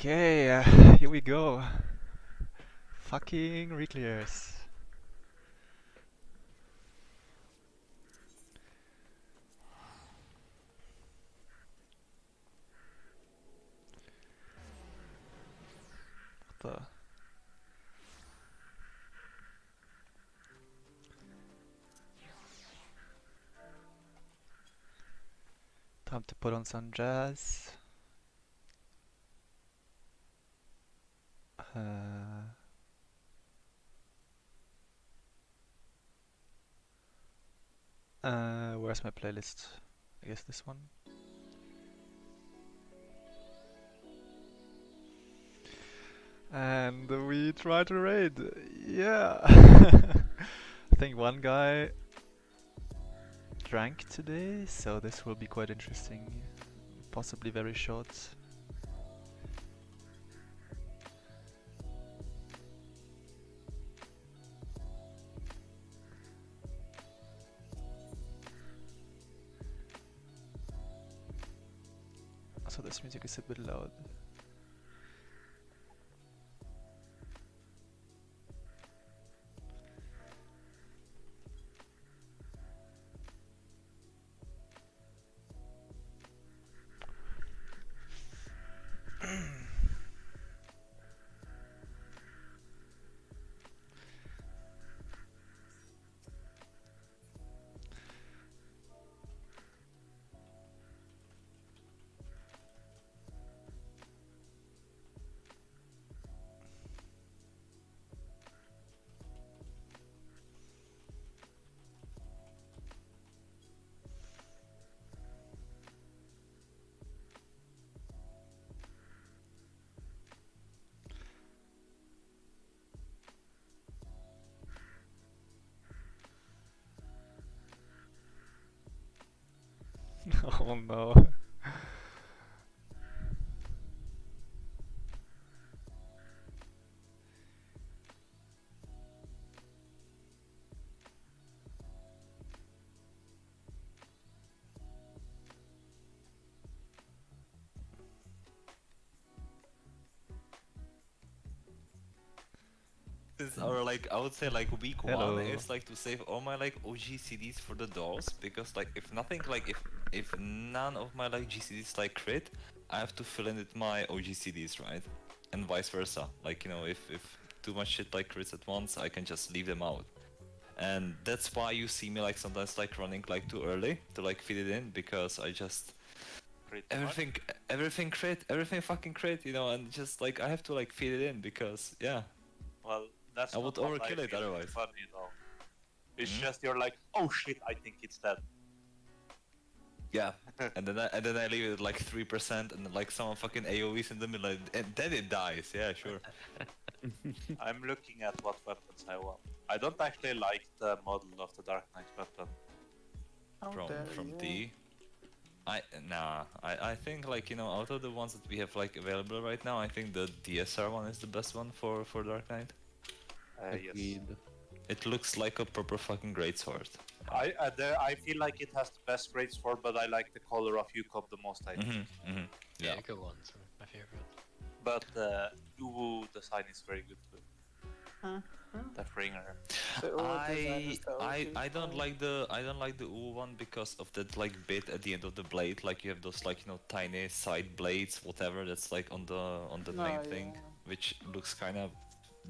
Okay, here we go. Fucking reclears. What the? Time to put on some jazz. Where's my playlist? I guess this one. And we try to raid. Yeah. I think one guy drank today, so this will be quite interesting. Possibly very short. So this music is a bit loud. Oh no. Since our I would say week Hello. 1 is to save all my OG CDs for the dolls, because if nothing if none of my GCDs crit, I have to fill in with my OG CDs, right? And vice versa. If too much shit crits at once, I can just leave them out. And that's why you see me sometimes running too early to feed it in, because I just everything crit, everything fucking crit, and just I have to feed it in, because yeah. Well, that's I would not what overkill it feel otherwise. Funny though. It's just you're like, oh shit, I think it's dead. Yeah, and then I leave it at 3%, and then someone fucking AOE's in the middle, and then it dies. Yeah, sure. I'm looking at what weapons I want. I don't actually like the model of the Dark Knight weapon. From D. I think out of the ones that we have available right now, I think the DSR one is the best one for Dark Knight. Yes. It looks like a proper fucking greatsword. I feel like it has the best greatsword, but I like the color of Yukop the most. I think. Yeah, good ones. My favorite. But the Uwu design is very good too. The Ringer. I don't like the Uwu one because of that bit at the end of the blade. You have those tiny side blades, whatever. That's on the main thing, which looks kind of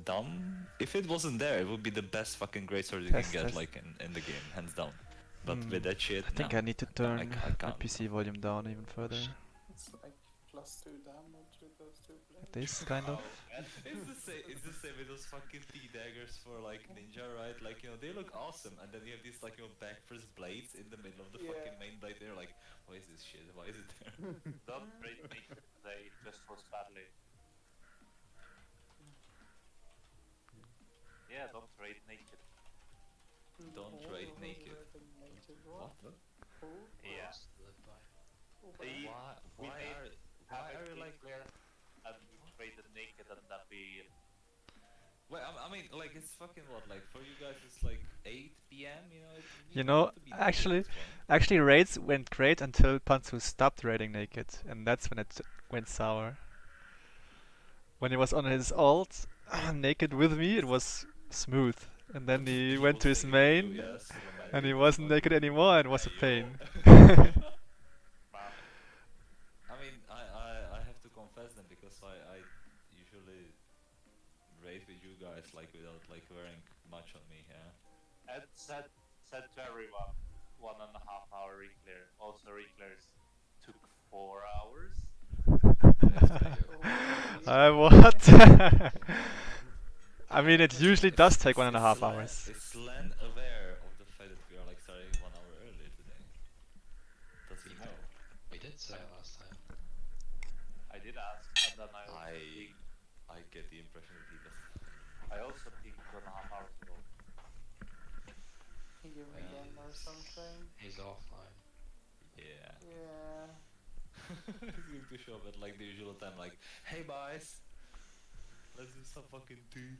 dumb. If it wasn't there, it would be the best fucking greatsword you can get in the game, hands down. But with that shit, I think I need to turn my can't. PC volume down even further. It's +2 damage with those two blades. This kind of. It's the same with those fucking T-daggers for ninja, right? They look awesome, and then you have these back first blades in the middle of the fucking main blade. They're like, why is this shit? Why is it there? Don't rate me. They just was badly. Yeah, don't trade naked. Don't trade naked. What? Yeah. Why are you clear and we traded naked and that we... Well, I mean, it's fucking what? For you guys, it's 8 PM, actually raids went great until Panzu stopped raiding naked, and that's when it went sour. when he was on his ult, naked with me, it was smooth. And then he went to his main, and he wasn't naked anymore, and it was a pain. Man, I mean, I have to confess them because I usually raid with you guys like without like wearing much on me, yeah. Ed said to everyone, 1.5 hour reclear. Also reclears took 4 hours. What? I mean, it usually does take 1.5 hours. Is Slen aware of the fact that we are like starting 1 hour earlier today? Does he know? We did say it last time. I did ask, and then I get the impression that he doesn't. I also pinged 2.5 hours ago. Ping him again or something. He's offline. Yeah. Yeah. He's going to show up at like the usual time, like, hey boys, let's do some fucking tea.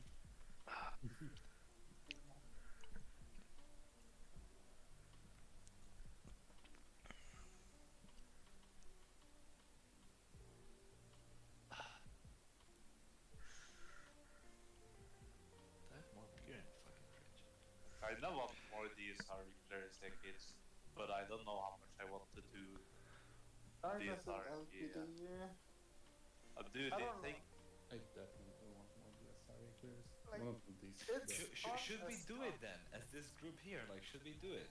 I have more beer in the fucking fridge. I know want more DSR reclears like kids, but I don't know how much I want to do. I DSR, think LPD, yeah. Dude, I they don't think I definitely want more DSR clears. Like, One of these. it's- days. Should we do it then, as this group here? Like, should we do it?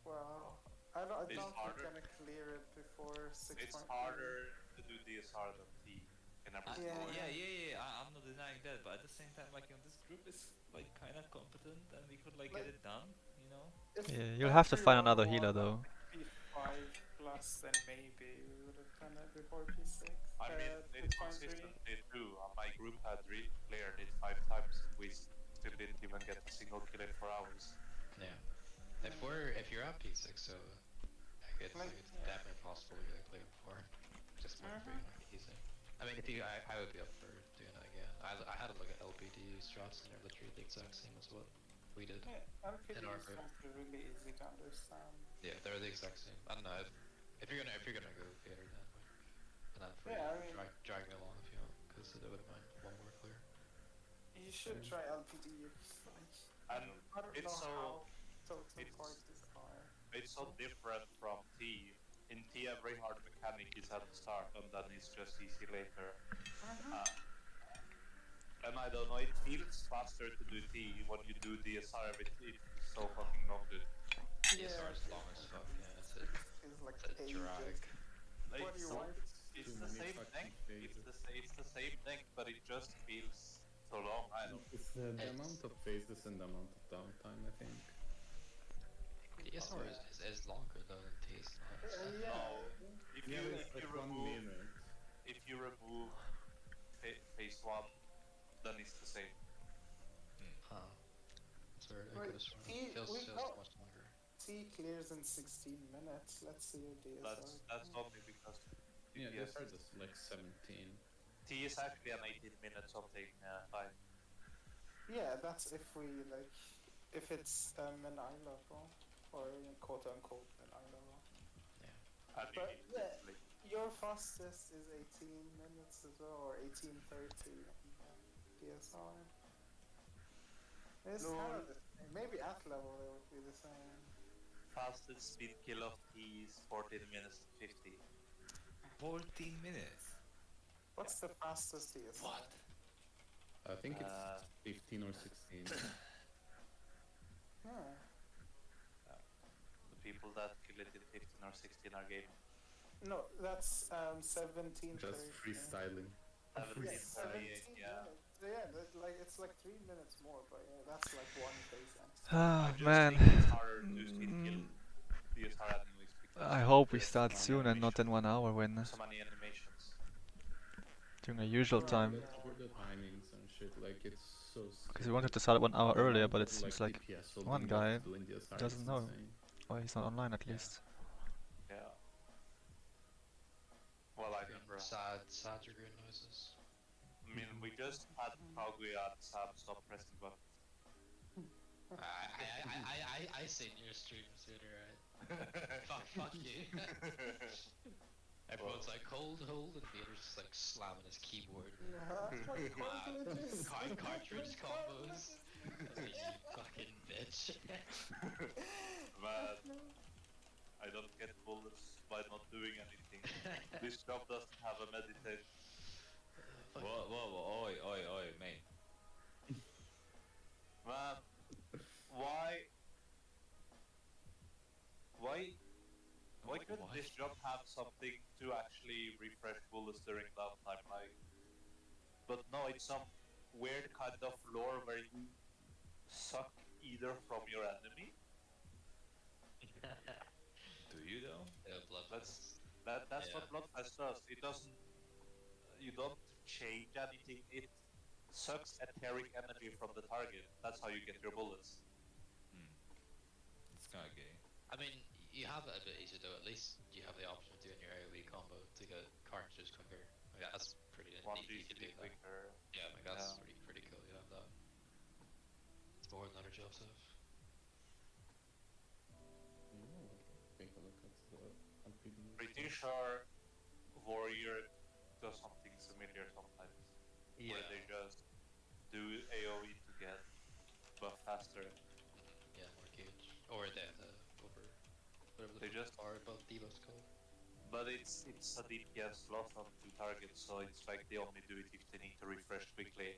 Well, I don't It's think we're harder. gonna clear it before 6. it's harder to do DSR than T in every Yeah. I'm not denying that, but at the same time, like, this group is like kind of competent, and we could like get it done, you know? If Yeah, you'll have to find everyone another healer won though. P5 plus, then maybe we would have done it before P6. I mean, it's 6.3. consistently too. My group had cleared it 5 times, and we still didn't even get a single kill in 4 hours. Yeah. If you're at P6, so it's definitely possible to play before. Just wait for you, like easy. I mean, if you, I would be up for doing that again. I had a look at LPD strats, and they're literally the exact same as what we did. Yeah, LPD in our is group. actually really easy to understand. Yeah, they're the exact same. I don't know if you're gonna go Gator, then and then for Yeah, I you, mean- drag me along if you want, because I wouldn't mind one more clear. You should try LPD. It's like, And I don't it's know so how total it's- parties are. it's so different from T. In T, every hard mechanic is at the start, and then it's just easy later. And I don't know, it feels faster to do T when you do DSR, it's so fucking not good. DSR is long as fuck. Yeah, It's like it's a ages. drag. Like, What do you so- want? It's Too the many same fucking thing. It's the same thing, but it just feels so long. I don't. It's the amount of phases and the amount of downtime, I think. DSR is longer though than T. It's not. Yeah. No, if Yeah, you it's like 1 remove minute. phase 1, then it's the same. Huh. That's where it Wait, goes from. T- Feels we- oh. much longer. T clears in 16 minutes. Let's see your DSR. That's only because Yeah, TPS DSR is- does like 17. T is actually an 18-minute something time. Yeah, that's if we like, if it's an eye level or quote unquote an eye level. And you But, need yeah. like, Your fastest is 18 minutes as well, or 18:30 DSR. It's kind Lol. of the same. Maybe at level it would be the same. fastest speed kill of T is 14 minutes and 50. 14 minutes. What's the fastest DSR? What? I think it's Uh, 15 or 16. Hmm. The people that kill it in 15 or 16 are gaming. No, that's 17. Just freestyling. 17, Yeah, 17 yeah. minutes. Yeah, like it's like 3 minutes more, but yeah, that's like one phase end. Ah, I just man. think it's harder to speed kill DSR anyways because I hope we there's start so many soon and not in 1 hour when so many animations. during a usual Right. time. The timings and shit, like it's so. Because we wanted to start 1 hour The earlier, amount but of, it seems like DPS one holding guy up to in DSR is doesn't know. insane. why he's not online at least. Yeah. Well, I remember. Sad dragoon noises. I mean, we just had Kaguya and Sam stop pressing buttons. I seen your stream sooner, right? Fuck you. Everyone's like, hold, and the other's just like slamming his keyboard. Cartridges. Cartridge combos. I was like, you fucking bitch. Man, I don't get bullets by not doing anything. This job doesn't have a meditation. Whoa, oi, mate. Man, why couldn't this job have something to actually refresh bullets during downtime? Like, but no, it's some weird kind of lore where you suck either from your enemy. Do you though? Yeah, That's Yeah. what Bloodfest does. It doesn't. You don't change anything. It sucks etheric energy from the target. That's how you get your bullets. It's kinda gay. I mean, you have it a bit easier though. At least you have the option of doing your AoE combo to get cartridges quicker. Like, that's pretty One easy to do. GCD That. quicker. Yeah, like that's Yeah. pretty cool. You have that. It's more than other jobs have. Take a look at the LPD. Pretty sure Warrior does something similar sometimes. Where they just do AoE to get buff faster. Yeah, more gauge. Or the over whatever They the just- bar above debuff's called. But it's a DPS loss on 2 targets, so it's like they only do it if they need to refresh quickly.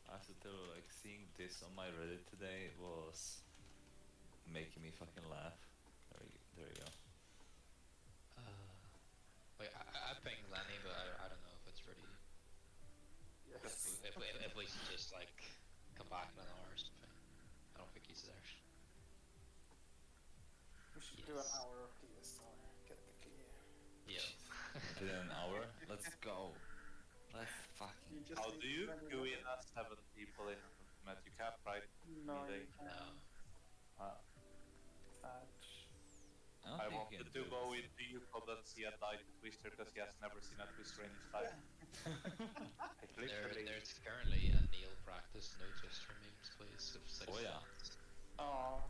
I have to tell you, like, seeing this on my Reddit today was making me fucking laugh. There you go. Like I ping Lenny, but I don't know if it's ready. Yes. If we should just like come back in an hour or something. I don't think he's there. We should do an Yes. hour of DSR. Get the clear. Yeah. Within an hour? Let's go. Let's fucking. You just How need do you to run go it in as 7 people in a match? You can't, right? No, Relay. you can't. Patch. don't I think you wanted can to do go this. into Yukon and see a die to Twister because he has never seen a Twister in his life. Like, literally. There's currently a Neil practice no twister memes, please. If it's like Oh, yeah. Oh.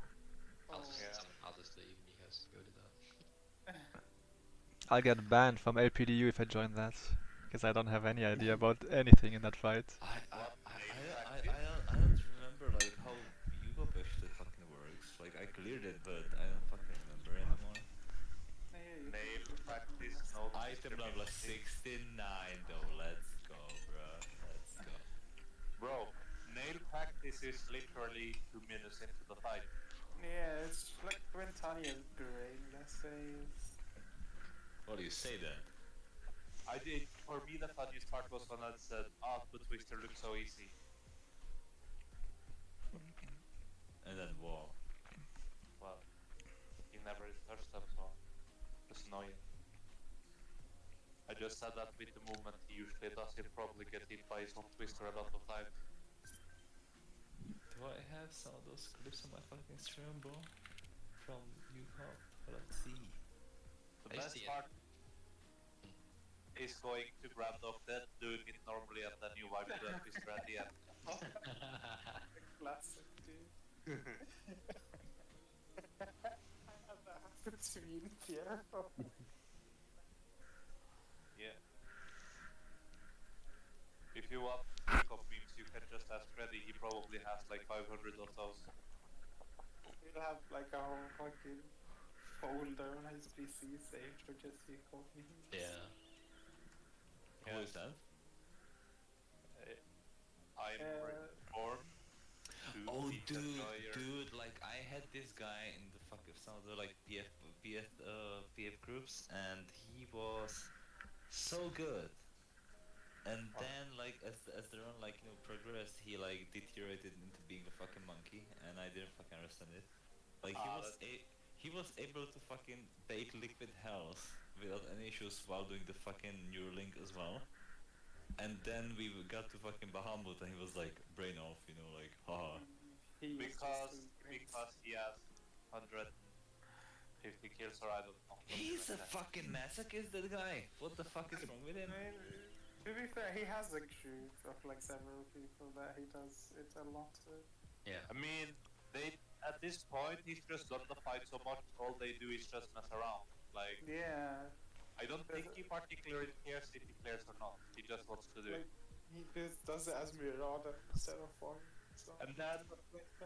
I'll just leave and you guys go to that. I'll get banned from LPDU if I join that, because I don't have any idea about anything in that fight. I practice? don't remember like how Yugo actually fucking works. Like I cleared it, but I don't fucking remember anymore. Nail practice, no Item Twister level means- 69 though. Let's go, bro. Let's go. Bro, nail practice is literally 2 minutes into the fight. Yeah, it's like when Tanya's brain, let's say. What do you say then? I did. For me, the funniest part was when I said, "Ah, but Twister looks so easy." And then whoa. Well, he never touched them, so it's annoying. I just said that with the movement he usually does, he'll probably get hit by his own Twister a lot of times. Do I have some of those clips on my fucking stream, bro? From Yugo? Let's see. The I best see it. part is going to grab off that, doing it normally, and then you wipe the Twister at the end. Classic, dude. That happened to me in Pierre. Yeah. If you want Jacob memes, you can just ask Freddy, he probably has like 500 of those. He'll have like a whole fucking folder on his PC saved for just Jacob memes. Yeah. Who is that? I'm born to Oh, be enjoyer. dude, like I had this guy in the fuck of some of the like PF groups, and he was so good. And then like as the run like progressed, he like deteriorated into being a fucking monkey, and I didn't fucking understand it. Like he was able to fucking bait liquid health without any issues while doing the fucking Neuralink as well. And then we got to fucking Bahamut, and he was like brain off, you know, like haha. He used to Because say great. he has 150 kills, or I don't know. He's a fucking masochist, that guy. What the fuck is wrong with him? To be fair, he has a group of like several people that he does it a lot with. Yeah. I mean, they at at this point, he's just done the fight so much, all they do is just mess around. Like, Yeah, I don't think he particularly cares if he clears or not. He just wants to do it. like he does it as Mirada instead of Form. So And then,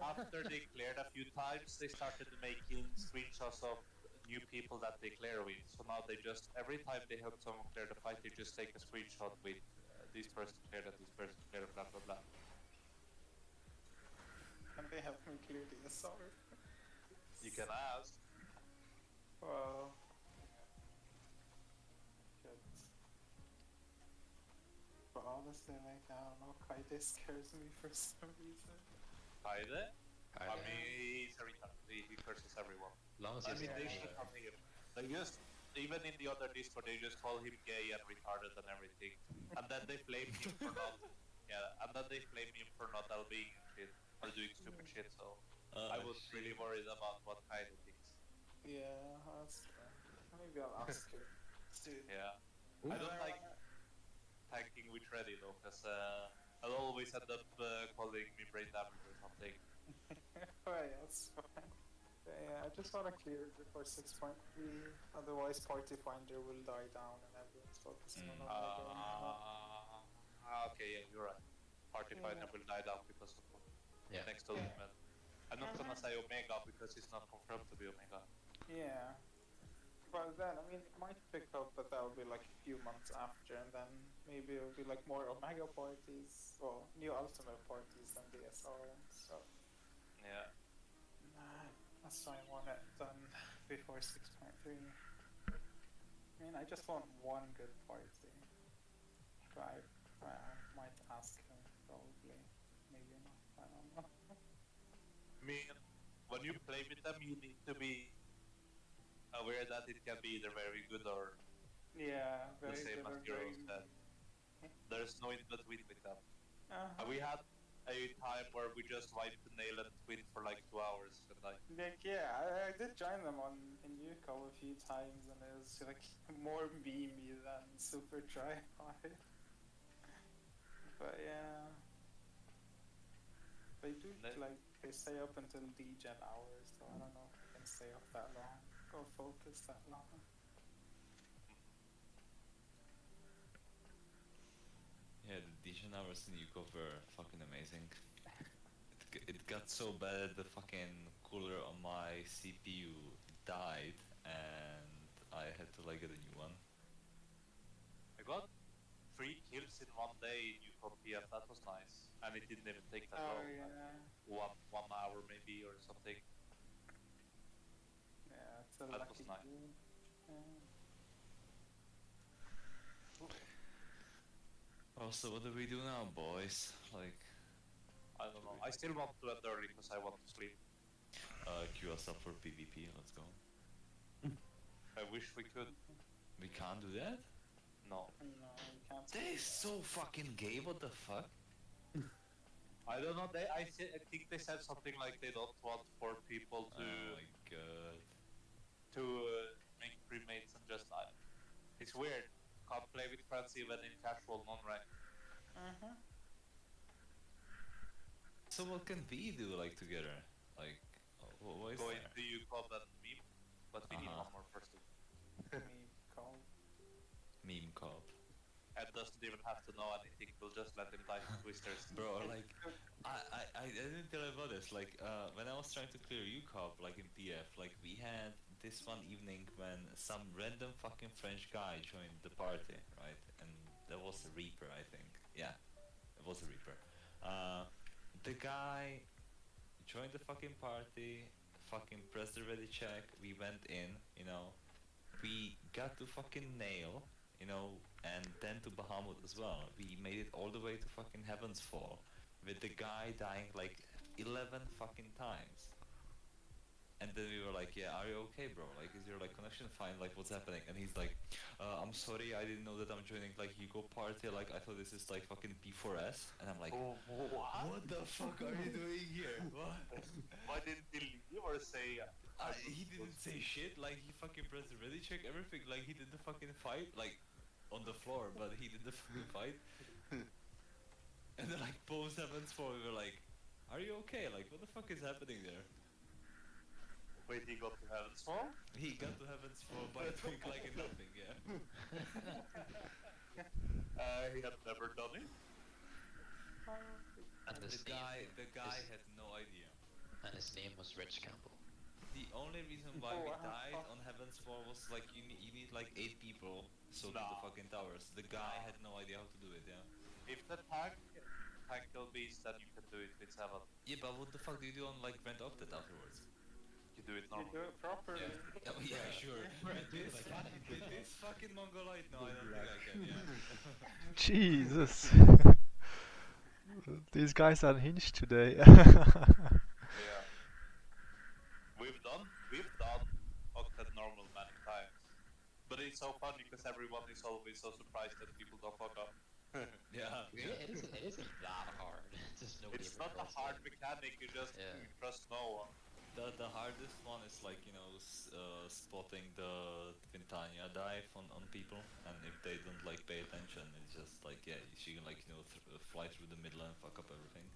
after they cleared a few times, they started making screenshots of new people that they clear with. So now they just, every time they help someone clear the fight, they just take a screenshot with this person cleared and this person cleared, blah blah blah. and they help me clear the SR. You can ask. Well, good. But honestly, like, I don't know, Kaide scares me for some reason. Kaide? I Kaide. mean, he's a retard. He curses everyone. As long as I he's mean, they not, should come here. They just, even in the other Discord, they just call him gay and retarded and everything. And then they flame him for not, and then they flame him for not being shit, or doing stupid shit, so I was really worried about what Kaide thinks. Yeah, that's fair. Maybe I'll ask her. Dude. Yeah. I don't like tanking with Reddy though, because I'll always end up calling me brain damage or something. Alright, that's fine. But yeah, I just wanna clear it before 6.3, otherwise Party Finder will die down and everyone's focusing on Okay, yeah, you're right. Party Finder will die down because of yeah. next ultimate. I'm not gonna say Omega because it's not confirmed to be Omega. Yeah. But then, I mean, it might pick up, but that'll be like a few months after, and then maybe it'll be like more Omega parties, well, new Ultimate parties than DSR and stuff. Yeah. That's why I want it done before 6.3. I mean, I just want one good party. But I might ask him, probably. Maybe not, I don't know. I mean, when you play with them, you need to be aware that it can be either very good or Yeah, the very same good or as Heroes very... said. There's no in between with them. Uh-huh. We had a time where we just wiped the nail and twin for like 2 hours and like Like, yeah, I did join them in UCO a few times, and it was like more memey than super try hard. But yeah, they do like they stay up until DGen hours, so I don't know if they can stay up that long or focus that long. Yeah, the Dijon hours in Yuko were fucking amazing. It got so bad the fucking cooler on my CPU died and I had to like get a new one. I got 3 kills in one day in UCO PF, that was nice. And it didn't even take that Oh long. yeah, One hour maybe or something. yeah, it's a That lucky was nice. game. Yeah. Also, what do we do now, boys? Like, I don't know. I still want to end early because I want to sleep. queue us up for PvP, let's go. I wish we could. We can't do that? No. No, you can't. That is so fucking gay, what the fuck? I don't know. I think they said something like they don't want 4 people to Oh my god. make premates and just die. It's weird. Can't play with friends even in casual non-rank. Uh-huh. So what can we do, like, together? Like, what is Go there? into UCOB and meme, but we need Uh-huh. one more person. Me call. Meme cop. Ed doesn't even have to know anything. We'll just let him die to twisters. Bro, like, I didn't tell you about this. Like, when I was trying to clear UCOP, like in PF, like we had this one evening when some random fucking French guy joined the party, right? And that was a Reaper, I think. Yeah, it was a Reaper. The guy joined the fucking party, fucking pressed the ready check. We went in, you know. We got to fucking Nail, you know, and then to Bahamut as well. We made it all the way to fucking Heaven's Fall, with the guy dying like 11 fucking times. And then we were like, yeah, are you okay, bro? Like, is your like connection fine? Like, what's happening? And he's like, I'm sorry, I didn't know that I'm joining like Yugo party. Like, I thought this is like fucking P4S. And I'm like, what the fuck are you doing here? What? Why didn't he leave or say? He didn't say shit. Like, he fucking pressed the ready check, everything. Like, he did the fucking fight, like on the floor, but he did the fucking fight. And then like post Heaven's Fall, we were like, are you okay? Like, what the fuck is happening there? Wait, he got to Heaven's Fall? He got to Heaven's Fall by doing like nothing, yeah. He had never done it? And The his guy his- had no idea. and his name was Rich Campbell. The only reason why we Oh, wow. died on Heaven's Fall was like you need like 8 people so to the Nah. fucking towers. The guy had no idea how to do it, yeah. If the tank will beast, then you can do it with 7. Yeah, but what the fuck do you do on like Grand Octet afterwards? You do it You do normally. it properly. Oh, yeah, sure. Right, This, like that. this fucking Mongolite, no, I don't think I can, yeah. Jesus. These guys are unhinged today. Yeah. We've done Octet normal many times. But it's so funny because everyone is always so surprised that people don't fuck up. Yeah. It isn't that hard. It's just nobody It's ever not a tries hard it. mechanic, you just Yeah. trust no one. The hardest one is like, you know, spotting the Quintania dive on people, and if they don't like pay attention, it's just like, yeah, she can like, you know, fly through the middle and fuck up everything.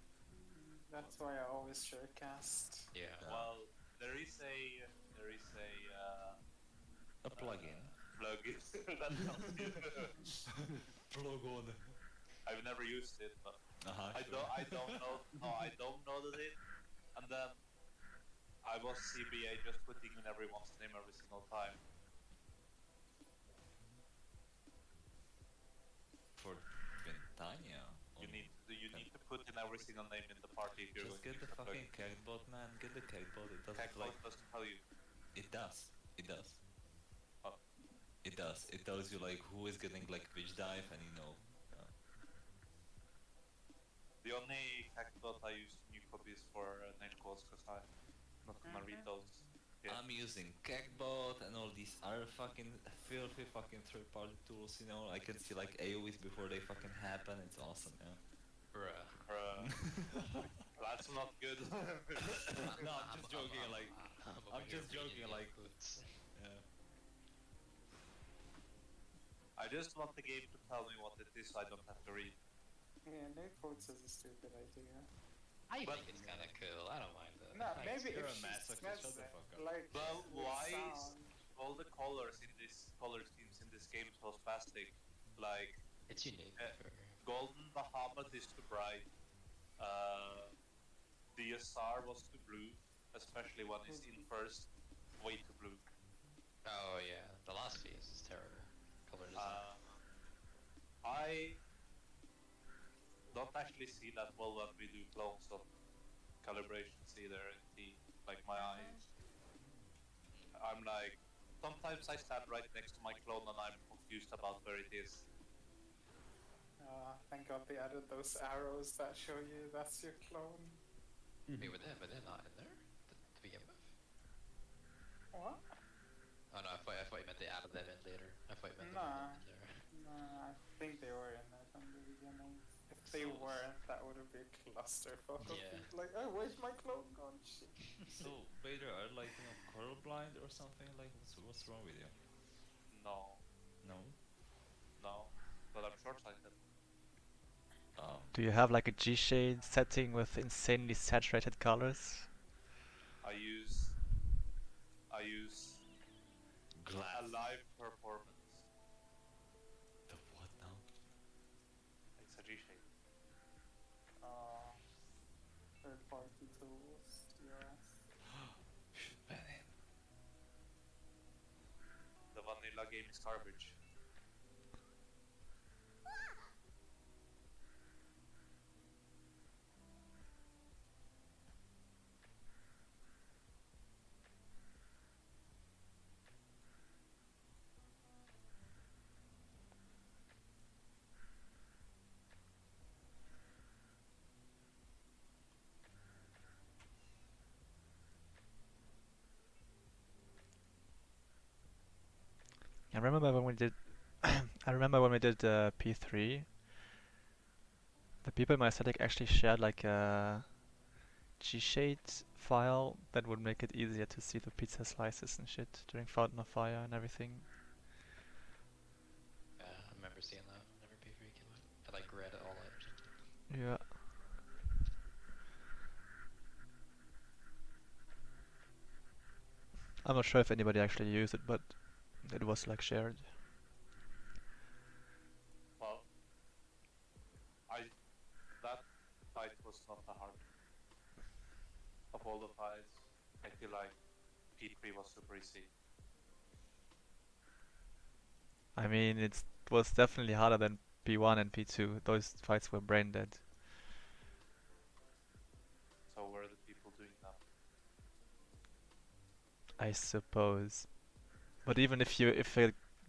That's why I always share cast. Yeah. Well, there is a A plugin. plugin that helps you. Plug on. I've never used it, but Uh-huh, I don't know. No, I don't know that it. And then I was CBA just putting in everyone's name every single time. For Quintania. You need to put in every single name in the party if you're Just going get to the use fucking cagbot, man. Get the cagbot. It doesn't Cagbot like. doesn't tell you. It does. It does. Oh. It does. It tells you like who is getting like which dive, and you know. The only cagbot I use new copies for name calls because I'm not gonna read those. Yeah. I'm using cagbot and all these other fucking filthy fucking third-party tools. You know, I can see like AOE's before they fucking happen. It's awesome, yeah. Bruh. That's not good. No, I'm just joking. Like, I'm just joking. Like, yeah. I just want the game to tell me what it is so I don't have to read. Yeah, no quotes is a stupid idea. I But- think it's kind of cool. I don't mind it. No, Like, maybe you're if a she masochist, says shut the it, fuck up. like Well, with why is sound. all the colors in this color schemes in this game so spastic? Like it's unique. for- golden Bahamut is too bright. DSR was too blue, especially when it's in first. Way too blue. Oh yeah, the last phase is terrible. Color design. I don't actually see that well when we do clones of calibrations either. Like my eyes, I'm like sometimes I stand right next to my clone and I'm confused about where it is. Thank God they added those arrows that show you that's your clone. Wait, were they not in there to begin with? What? Oh no, I thought you meant they added them in later. I thought you meant they Nah. were in there. No, I think they were in there from the beginning. If they weren't, that would have been clusterfuck of Yeah. people. Like, oh, where's my clone gone? Shit. So, Vader, are like, you know, colorblind or something? Like, what's wrong with you? No, No. but I'm short-sighted. Do you have like a G-shade setting with insanely saturated colors? I use Glass. a live performance. The what now? It's a G-shade. Third party tools, yes. Should ban him. The vanilla game is garbage. I remember when we did. I remember when we did P3. The people in my aesthetic actually shared like a G-shade file that would make it easier to see the pizza slices and shit during Fountain of Fire and everything. Yeah, I remember seeing that whenever P3 came out. I like read it all out or something. Yeah. I'm not sure if anybody actually used it, but it was like shared. Well, that fight was not the hard of all the fights. I feel like P3 was super easy. I mean, it was definitely harder than P1 and P2. Those fights were brain dead. So were the people doing them? I suppose. But even if you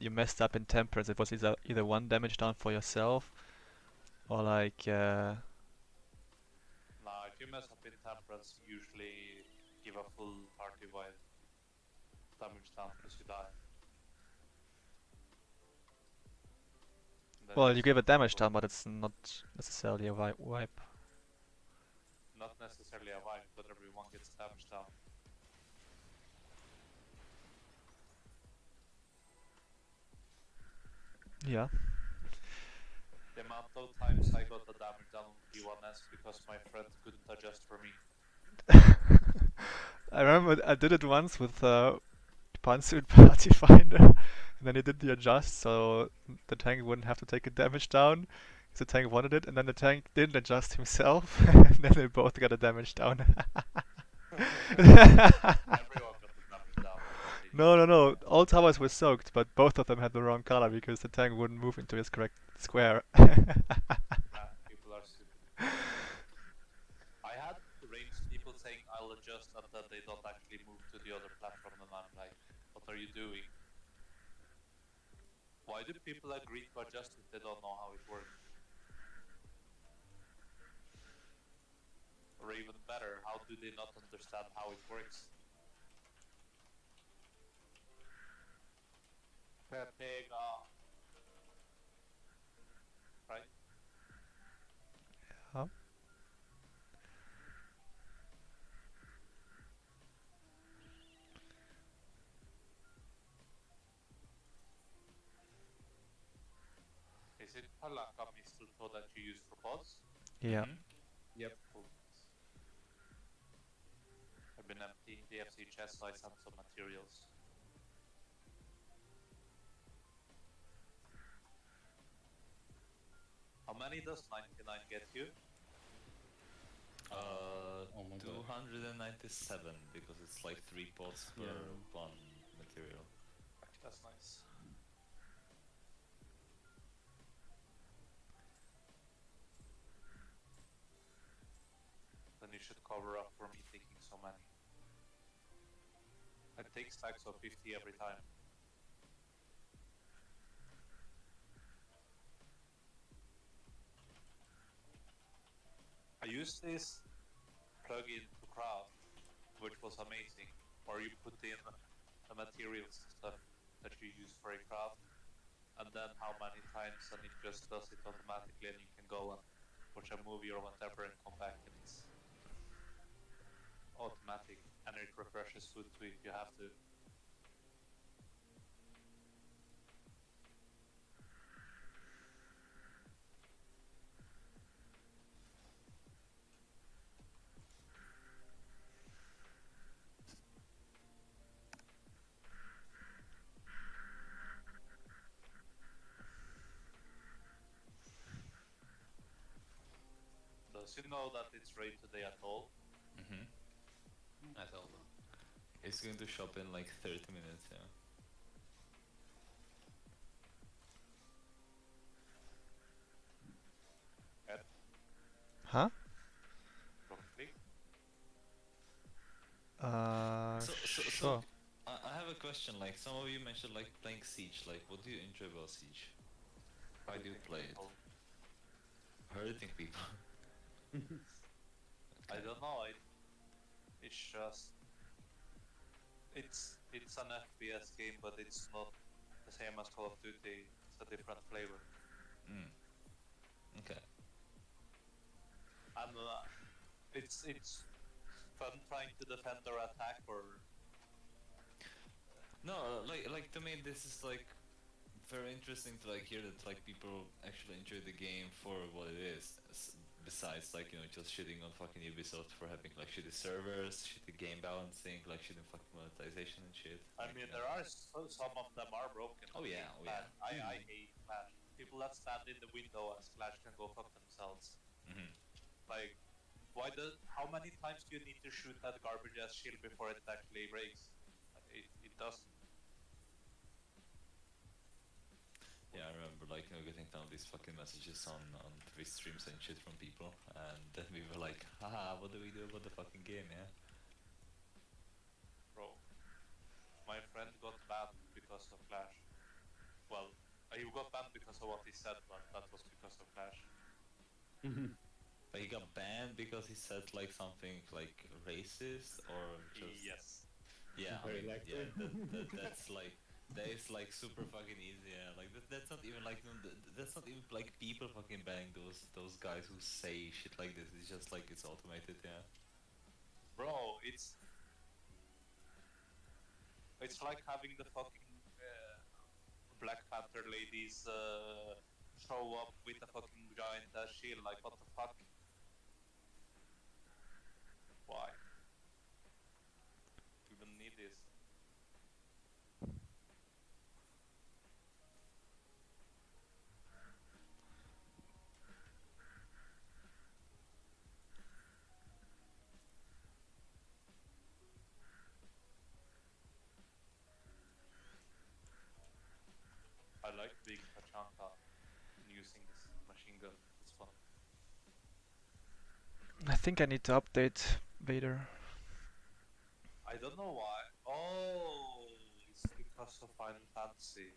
messed up in Temperance, it was either one damage down for yourself, or like Nah, if you mess up in Temperance, you usually give a full party-wide damage down because you die. And then well, it's you give a just damage full- down, but it's not necessarily a wipe. Not necessarily a wipe, but everyone gets damage down. Yeah. The amount of times I got the damage down on P1S because my friend couldn't adjust for me. I remember I did it once with Pantsuit Party Finder, and then he did the adjust so the tank wouldn't have to take a damage down. 'Cause the tank wanted it, and then the tank didn't adjust himself, and then they both got a damage down. Everyone got the damage down. No. All towers were soaked, but both of them had the wrong color because the tank wouldn't move into his correct square. Nah, people are stupid. I had ranged people saying I'll adjust and then they don't actually move to the other platform and I'm like, what are you doing? Why do people agree to adjust if they don't know how it works? Or even better, how do they not understand how it works? Pepega. Right? Yeah. Is it Palaka Mistletoe that you use for pods? Yeah. Mhm. Yep. Cool. I've been emptying the FC chest so I sent some materials. How many does 99 get you? Oh my god. 297 because it's like 3 pots per Yeah. one material. That's nice. Then you should cover up for me taking so many. I take stacks of 50 every time. I used this plugin to craft, which was amazing, where you put in the materials and stuff that you use for a craft, and then how many times, and it just does it automatically, and you can go and watch a movie or whatever and come back, and it's automatic, and it refreshes food too if you have to. Does you know that it's raid today at all? Mhm. I told them. It's going to shop in like 30 minutes, yeah. Ed, Huh? Rocket League? Sure. I have a question. Like some of you mentioned, like playing Siege. Like, what do you enjoy about Siege? Why do you play it? People. Hurting people. I don't know. It's just it's an FPS game, but it's not the same as Call of Duty. It's a different flavor. Mm. Okay. And it's fun trying to defend or attack, or No, like to me, this is like very interesting to like hear that like people actually enjoy the game for what it is, besides like just shitting on fucking Ubisoft for having like shitty servers, shitty game balancing, like shitty fucking monetization and shit. I mean, there are some of them are broken. Oh yeah, oh yeah. I hate Clash. People that stand in the window and Clash can go fuck themselves. Mhm. Like, how many times do you need to shoot that garbage ass shield before it actually breaks? It doesn't. Yeah, I remember like getting down these fucking messages on Twitch streams and shit from people, and then we were like, haha, what do we do about the fucking game, yeah? Bro, my friend got banned because of Clash. Well, he got banned because of what he said, but that was because of Clash. But he got banned because he said like something like racist or just Yes. yeah, I Very mean, likely. yeah, that's like that is like super fucking easy. Yeah, like that's not even like that's not even like people fucking banning those guys who say shit like this. It's just like it's automated. Yeah. Bro, it's like having the fucking Black Panther ladies show up with a fucking giant shield. Like, what the fuck? Why? We don't need this. I like being Tachanka and using this machine gun. It's fun. I think I need to update Vader. I don't know why. Oh, it's because of Final Fantasy.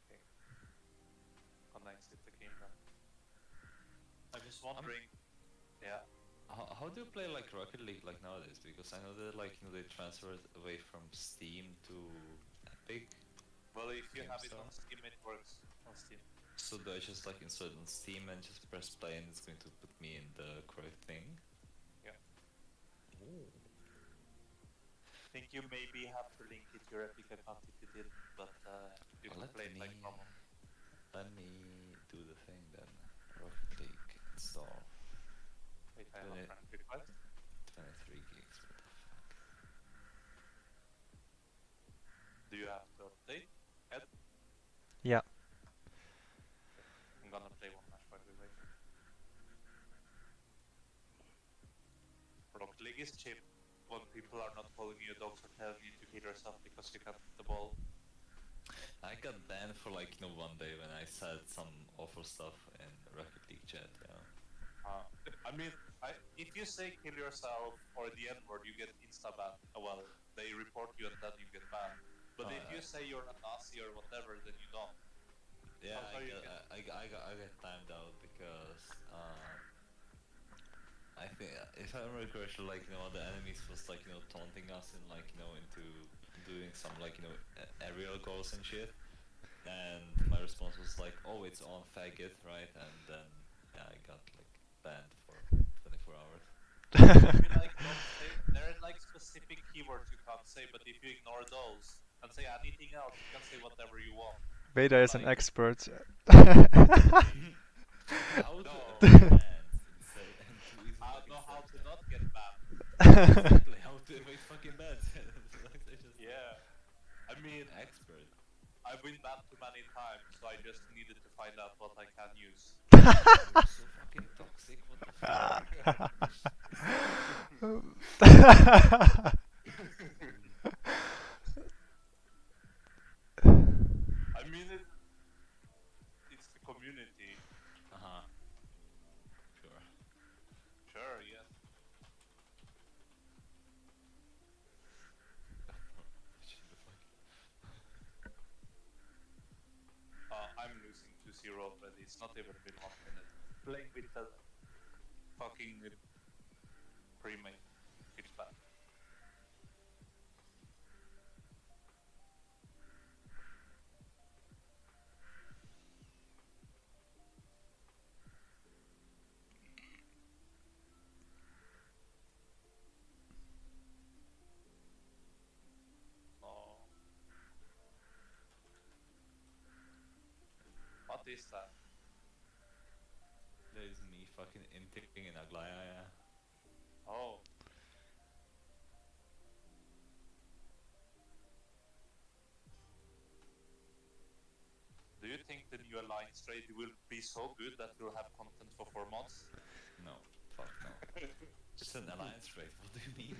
Okay. Gonna exit the game then. I was wondering. Yeah. How do you play like Rocket League like nowadays? Because I know that like they transferred away from Steam to Epic. Well, if you Game have it Store. on Steam, it works on Steam. So do I just like install it on Steam and just press play and it's going to put me in the correct thing? Yeah. Ooh. I think you maybe have to link it to your Epic account if you didn't, but you can Let play it like me- normal. Let me do the thing then. Rocket League install. Wait, I have Doing a it. friend request. 23 gigs. What the fuck? Do you have to update? Ed? Yeah. I'm gonna play one match while we wait. Rocket League is cheap when people are not calling you dogs or telling you to kill yourself because you can't hit the ball. I got banned for like one day when I said some awful stuff in Rocket League chat. Yeah. I mean, if you say kill yourself or the N-word, you get insta-banned. Well, they report you and then you get banned. But if you say you're a Nazi or whatever, then you don't. Yeah, How you I got timed out because I think if I remember correctly, like the enemies was like taunting us and like into doing some like aerial goals and shit, and my response was like, oh, it's on faggot, right? And then yeah, I got like banned for 24 hours. Maybe like don't say, there are like specific keywords you can't say, but if you ignore those and say anything else, you can say whatever you want. Vader is an Like- expert. How to No. avoid bans and say and to easy I fucking know how steps, to yeah. not get banned. Exactly, how to avoid fucking bans. I just Yeah. I mean, expert. I've been banned too many times, so I just needed to find out what I can use. You're so fucking toxic. What the fuck? I mean, it's the community. Sure. Sure, yes. Shut the fuck. I'm losing 2-0 already. It's not even been 1 minute. Playing with the fucking pre-made. It's bad. No. What is that? That is me fucking intaking in Aglaya, yeah. Oh. Do you think the new alliance trade will be so good that we'll have content for 4 months? No, fuck no. It's an alliance trade, what do you mean?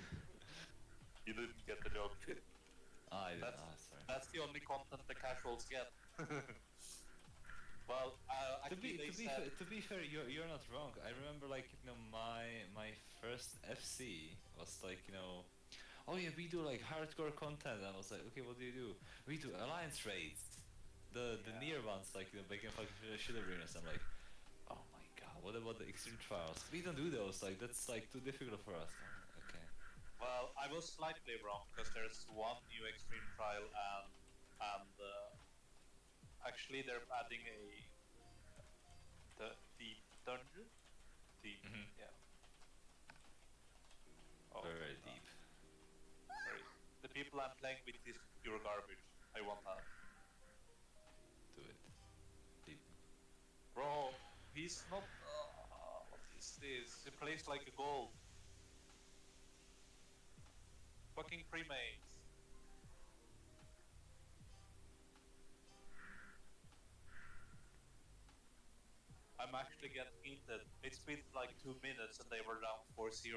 You didn't get the joke. Sorry. That's the only content the casuals get. Well, actually they said... To be fair, you're not wrong. I remember, like, you know, my first FC was like, you know, oh yeah, we do like hardcore content. I was like, okay, what do? We do alliance raids, the near ones, like, you know, making fucking shit arenas. I'm like, oh my god, what about the extreme trials? We don't do those. Like, that's like too difficult for us. Okay. Well, I was slightly wrong because there's one new extreme trial and actually they're adding the deep dungeon. Deep, yeah. Oh, Very deep. The people I'm playing with is pure garbage. I want that. Do it. Deep. Bro, he's not. What is this? He plays like a gold. Fucking pre-mates. I'm actually getting heated. It's been like 2 minutes and they were down 4-0.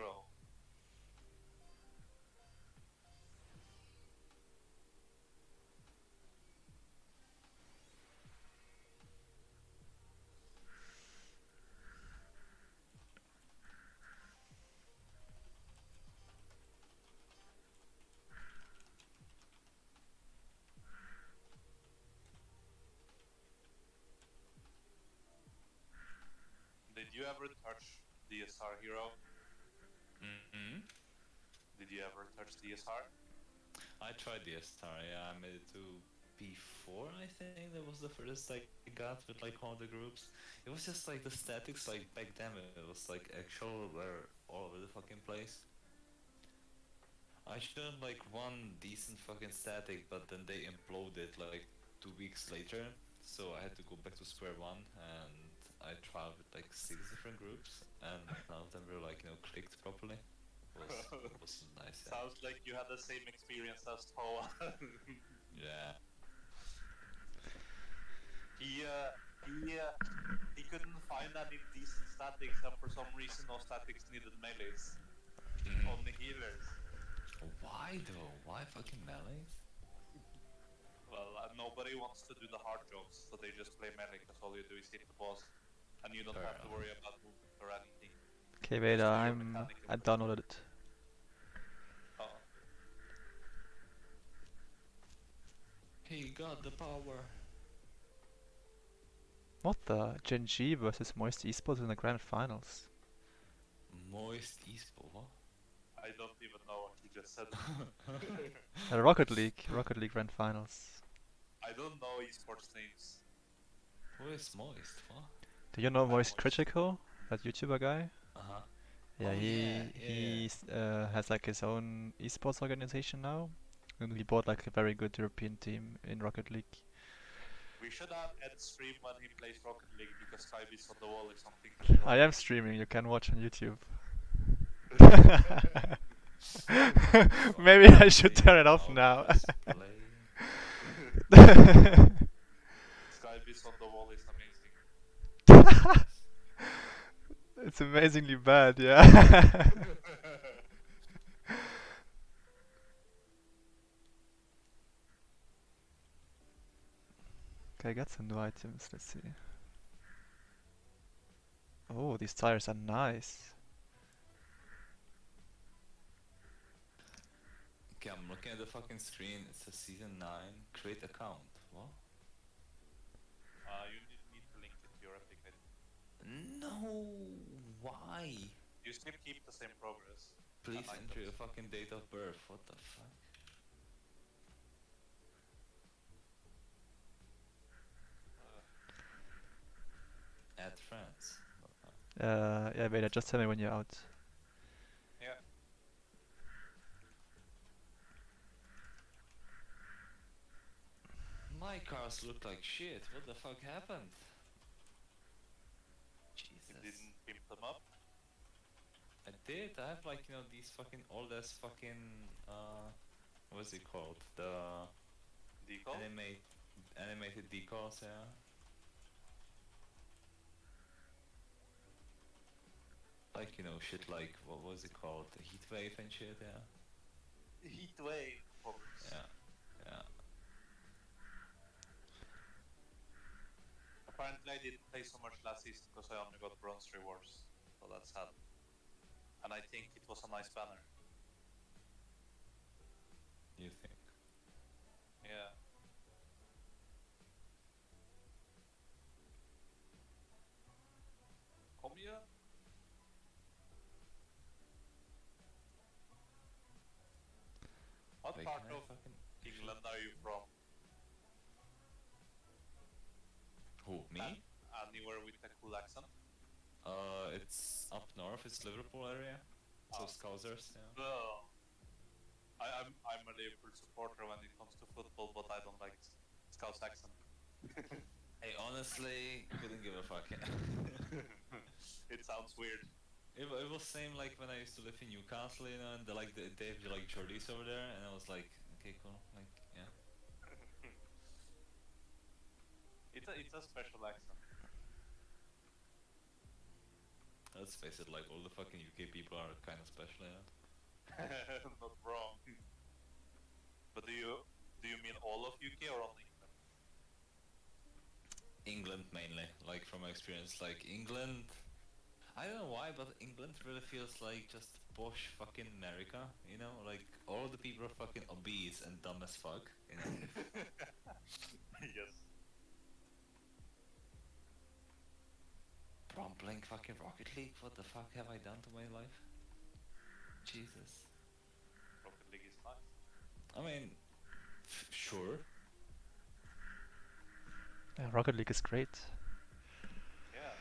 Did you ever touch DSR Hero? Did you ever touch DSR? I tried the SR, yeah, I made it to P4, I think. That was the furthest I got with like all the groups. It was just like the statics, like back then it was like actual were all over the fucking place. I showed like one decent fucking static, but then they imploded like 2 weeks later. So I had to go back to square one, and I tried with like 6 different groups, and none of them were like, you know, clicked properly. It was nice. Yeah. Sounds like you had the same experience as Toa. Yeah. He couldn't find any decent statics, and for some reason no statics needed melees. Only healers. Why though? Why fucking melees? Well, nobody wants to do the hard jobs, so they just play melee because all you do is hit the boss, and you don't Fair have to enough. worry about movement or anything. Okay, wait, Just do your mechanical I downloaded it. Oh. He got the power. What the? Gen G versus Moist Esports in the grand finals. Moist Esports, what? I don't even know what you just said. Rocket League grand finals. I don't know esports names. Who is Moist, what? Do you know I'm Moist Moist. Critical? That YouTuber guy? Uh-huh. Yeah, Oh, he has like his own esports organization now, and he bought like a very good European team in Rocket League. We should have Ed stream when he plays Rocket League because Sky Beats on the wall is something to be I am streaming. You can watch on YouTube. Maybe I should turn it off now. Sky Beats on the wall is amazing. It's amazingly bad, yeah. Okay, I got some new items. Let's see. Oh, these tires are nice. Okay, I'm looking at the fucking screen. It says season 9. Create account. What? You need to link it to your Epic, I think. No. Why? You still keep the same progress. Please and enter your items. fucking date of birth. What the fuck? Add friends. Yeah, wait, just tell me when you're out. Yeah. My cars look like shit. What the fuck happened? pimp them up? I did. I have like these fucking old ass fucking what's it called? The Decal? animated decals, yeah. Like shit like what was it called? The heat wave and shit, yeah. Heat wave. Focus. Yeah. Apparently I didn't play so much last season because I only got bronze rewards. So that's sad. And I think it was a nice banner. You think? Yeah. Come here. What Wait, part can I of fucking England are you from? Who? Me? Anywhere with a cool accent? It's up north. It's Liverpool area. So Ah. Scousers, yeah. Well, I'm a Liverpool supporter when it comes to football, but I don't like Scouse accent. Hey, honestly, couldn't give a fuck. It sounds weird. It was same like when I used to live in Newcastle, and they have like Jordies over there, and I was like, okay, cool, like, yeah. It's a special accent. Let's face it, like all the fucking UK people are kind of special, yeah. Not wrong. But do you mean all of UK or only England? England mainly, like from my experience, like England. I don't know why, but England really feels like just posh fucking America, like all the people are fucking obese and dumb as fuck, Yes. Bro, I'm playing fucking Rocket League, what the fuck have I done to my life? Jesus. Rocket League is nice. I mean, sure. Yeah, Rocket League is great. Yeah.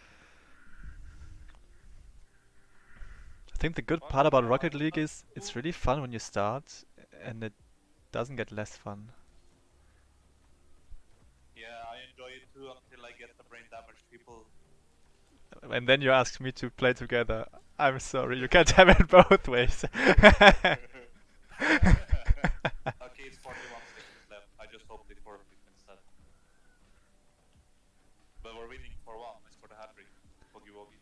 I think the good Fun, part about yeah, Rocket League fun, is it's really fun when you start, and it doesn't get less fun. Yeah, I enjoy it too until I get the brain damaged people. And then you ask me to play together. I'm sorry, you can't have it both ways. Okay, it's 41 seconds left. I just hope they forfeit instead. But we're winning 4-1. I scored a hat-trick. Boogie woogie.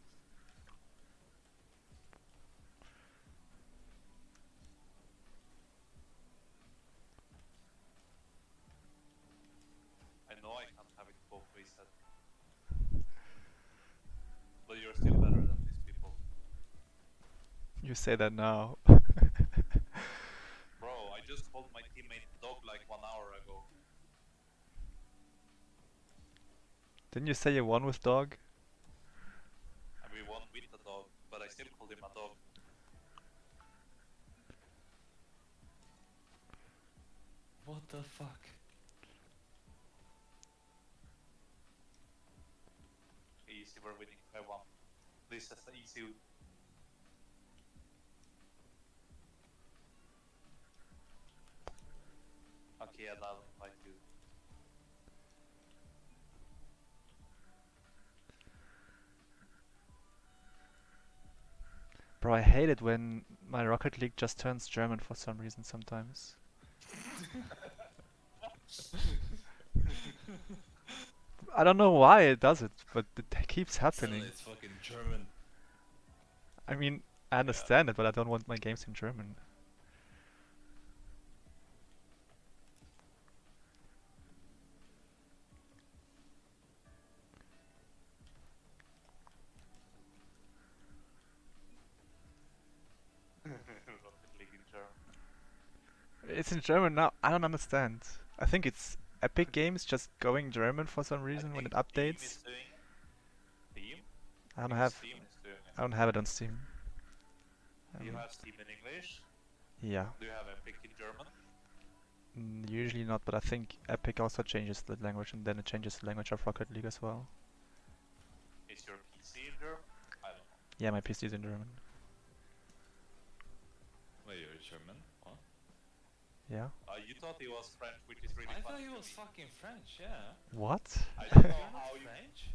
I know I can't have it both ways, Ed. But you're still better than these people. You say that now. Bro, I just called my teammate dog like 1 hour ago. Didn't you say you won with dog? And we won with the dog, but I still called him a dog. What the fuck? Easy, we're winning 5-1. This is the easy. Okay, and I'll invite you. Bro, I hate it when my Rocket League just turns German for some reason sometimes. I don't know why it does it, but it keeps happening. Suddenly it's fucking German. I mean, I understand it, but I don't want my games in German. Rocket League in German. It's in German now. I don't understand. I think it's Epic Games just going German for some reason when it Steam updates. is doing Steam? I don't think have Steam is doing it. I don't have it on Steam. Do you have Steam in English? Yeah. Do you have Epic in German? Usually not, but I think Epic also changes the language, and then it changes the language of Rocket League as well. Is your PC in German? I don't know. Yeah, my PC is in German. Wait, you're German? What? Yeah. You thought he was French, which is really I funny thought he to was me. fucking French, yeah. What? I don't know You're not how you... French?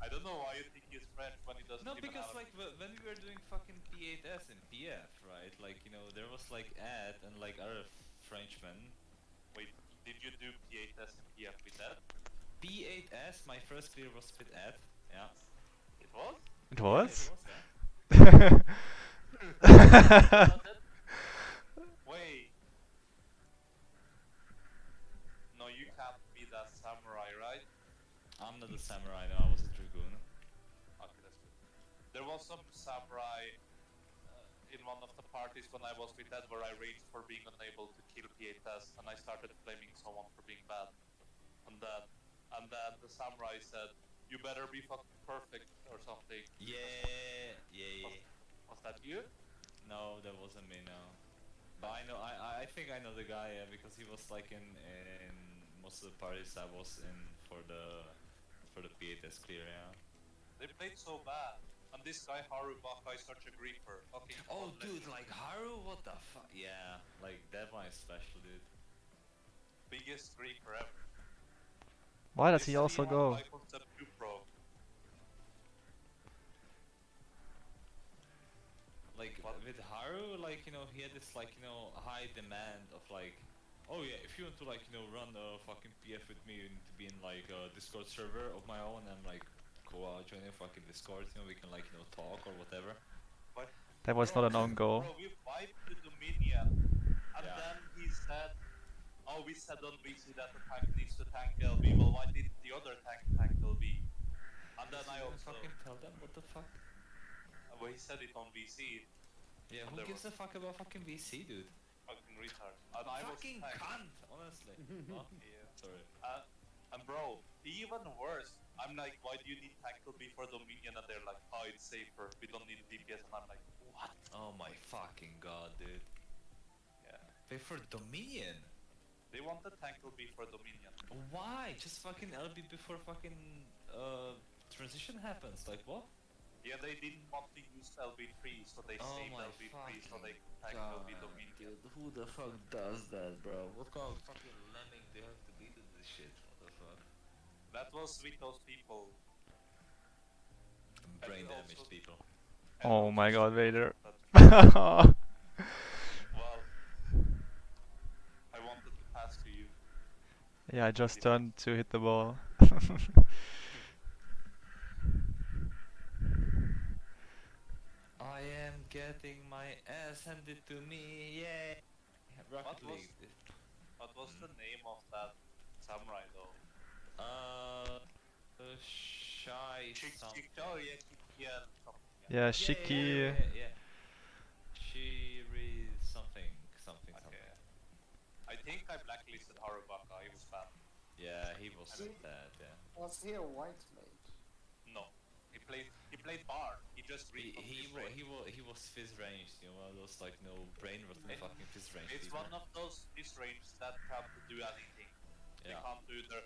I don't know why you think he's French when he doesn't No, even because have like when we were doing fucking P8S in PF, right? Like, you know, there was like Ed and like other Frenchmen. Wait, did you do P8S and PF with that? P8S, my first clear was with Ed. Yeah. It was? It Yeah, it was? was, yeah. Wait. No, you can't be that samurai, right? I'm not a samurai, no, I was a dragoon. Okay, that's good. There was some samurai in one of the parties when I was with Ed where I raged for being unable to kill P8S and I started blaming someone for being bad. And then the samurai said, "You better be fucking perfect" or something. Yeah. Was that you? No, that wasn't me, no. But I think I know the guy, yeah, because he was like in most of the parties I was in for the P8S clear, yeah. They played so bad. And this guy Harubaka is such a griefer. Fucking Oh, God, dude, like Haru, what the fuck? Yeah, like that one is special, dude. biggest griefer ever. Why does This he also had go? high concept 2 pro. Like What? with Haru, like, you know, he had this like, you know, high demand of like, oh yeah, if you want to like, you know, run a fucking PF with me, you need to be in like a Discord server of my own. And I'm like, cool, I'll join a fucking Discord, you know, we can like, you know, talk or whatever. But That was not an own goal. Bro, we wiped the Dominion. And Yeah. then he said, "Oh, we said on VC that the tank needs to tank LB. Well, why didn't the other tank LB?" And then I Did you also, fucking tell them what the fuck? well, he said it on VC. Yeah, And who there gives was a fuck about fucking VC, dude? fucking retard. And I was Fucking tanked. cunt, honestly. Oh, Yeah. sorry. And bro, even worse. I'm like, "Why do you need tank LB for Dominion?" And they're like, "Oh, it's safer. We don't need DPS." And I'm like, "What?" Oh my fucking god, dude. Yeah. Wait, for Dominion? They wanted tank LB for Dominion. Why? Just fucking LB before fucking transition happens, like what? Yeah, they didn't want to use LB3, so they Oh saved my LB3 so they could tank God, LB Dominion. dude, who the fuck does that, bro? What kind of fucking lemming do you have to be to this shit? What the fuck? That was with those people. Brain also- damaged people. and Oh also my god, some- Vader. Well, I wanted to pass to you. Yeah, I just turned to hit the ball. I am getting my ass handed to me, yeah. Rocket was- League. What was the name of that samurai though? Shy something. Oh yeah, Kikian something. Yeah, Shiki. Yeah. Shiri something. Okay. I think I blacklisted Harubaka. He was bad. Yeah, he was I mean- bad, yeah. Was he a white mage? No, he played Bard. He just read from his range. He was fizz ranged, you know, one of those like no brain rot It- fucking fizz ranged. It's people. one of those his range that can't do anything. They Yeah. can't do their.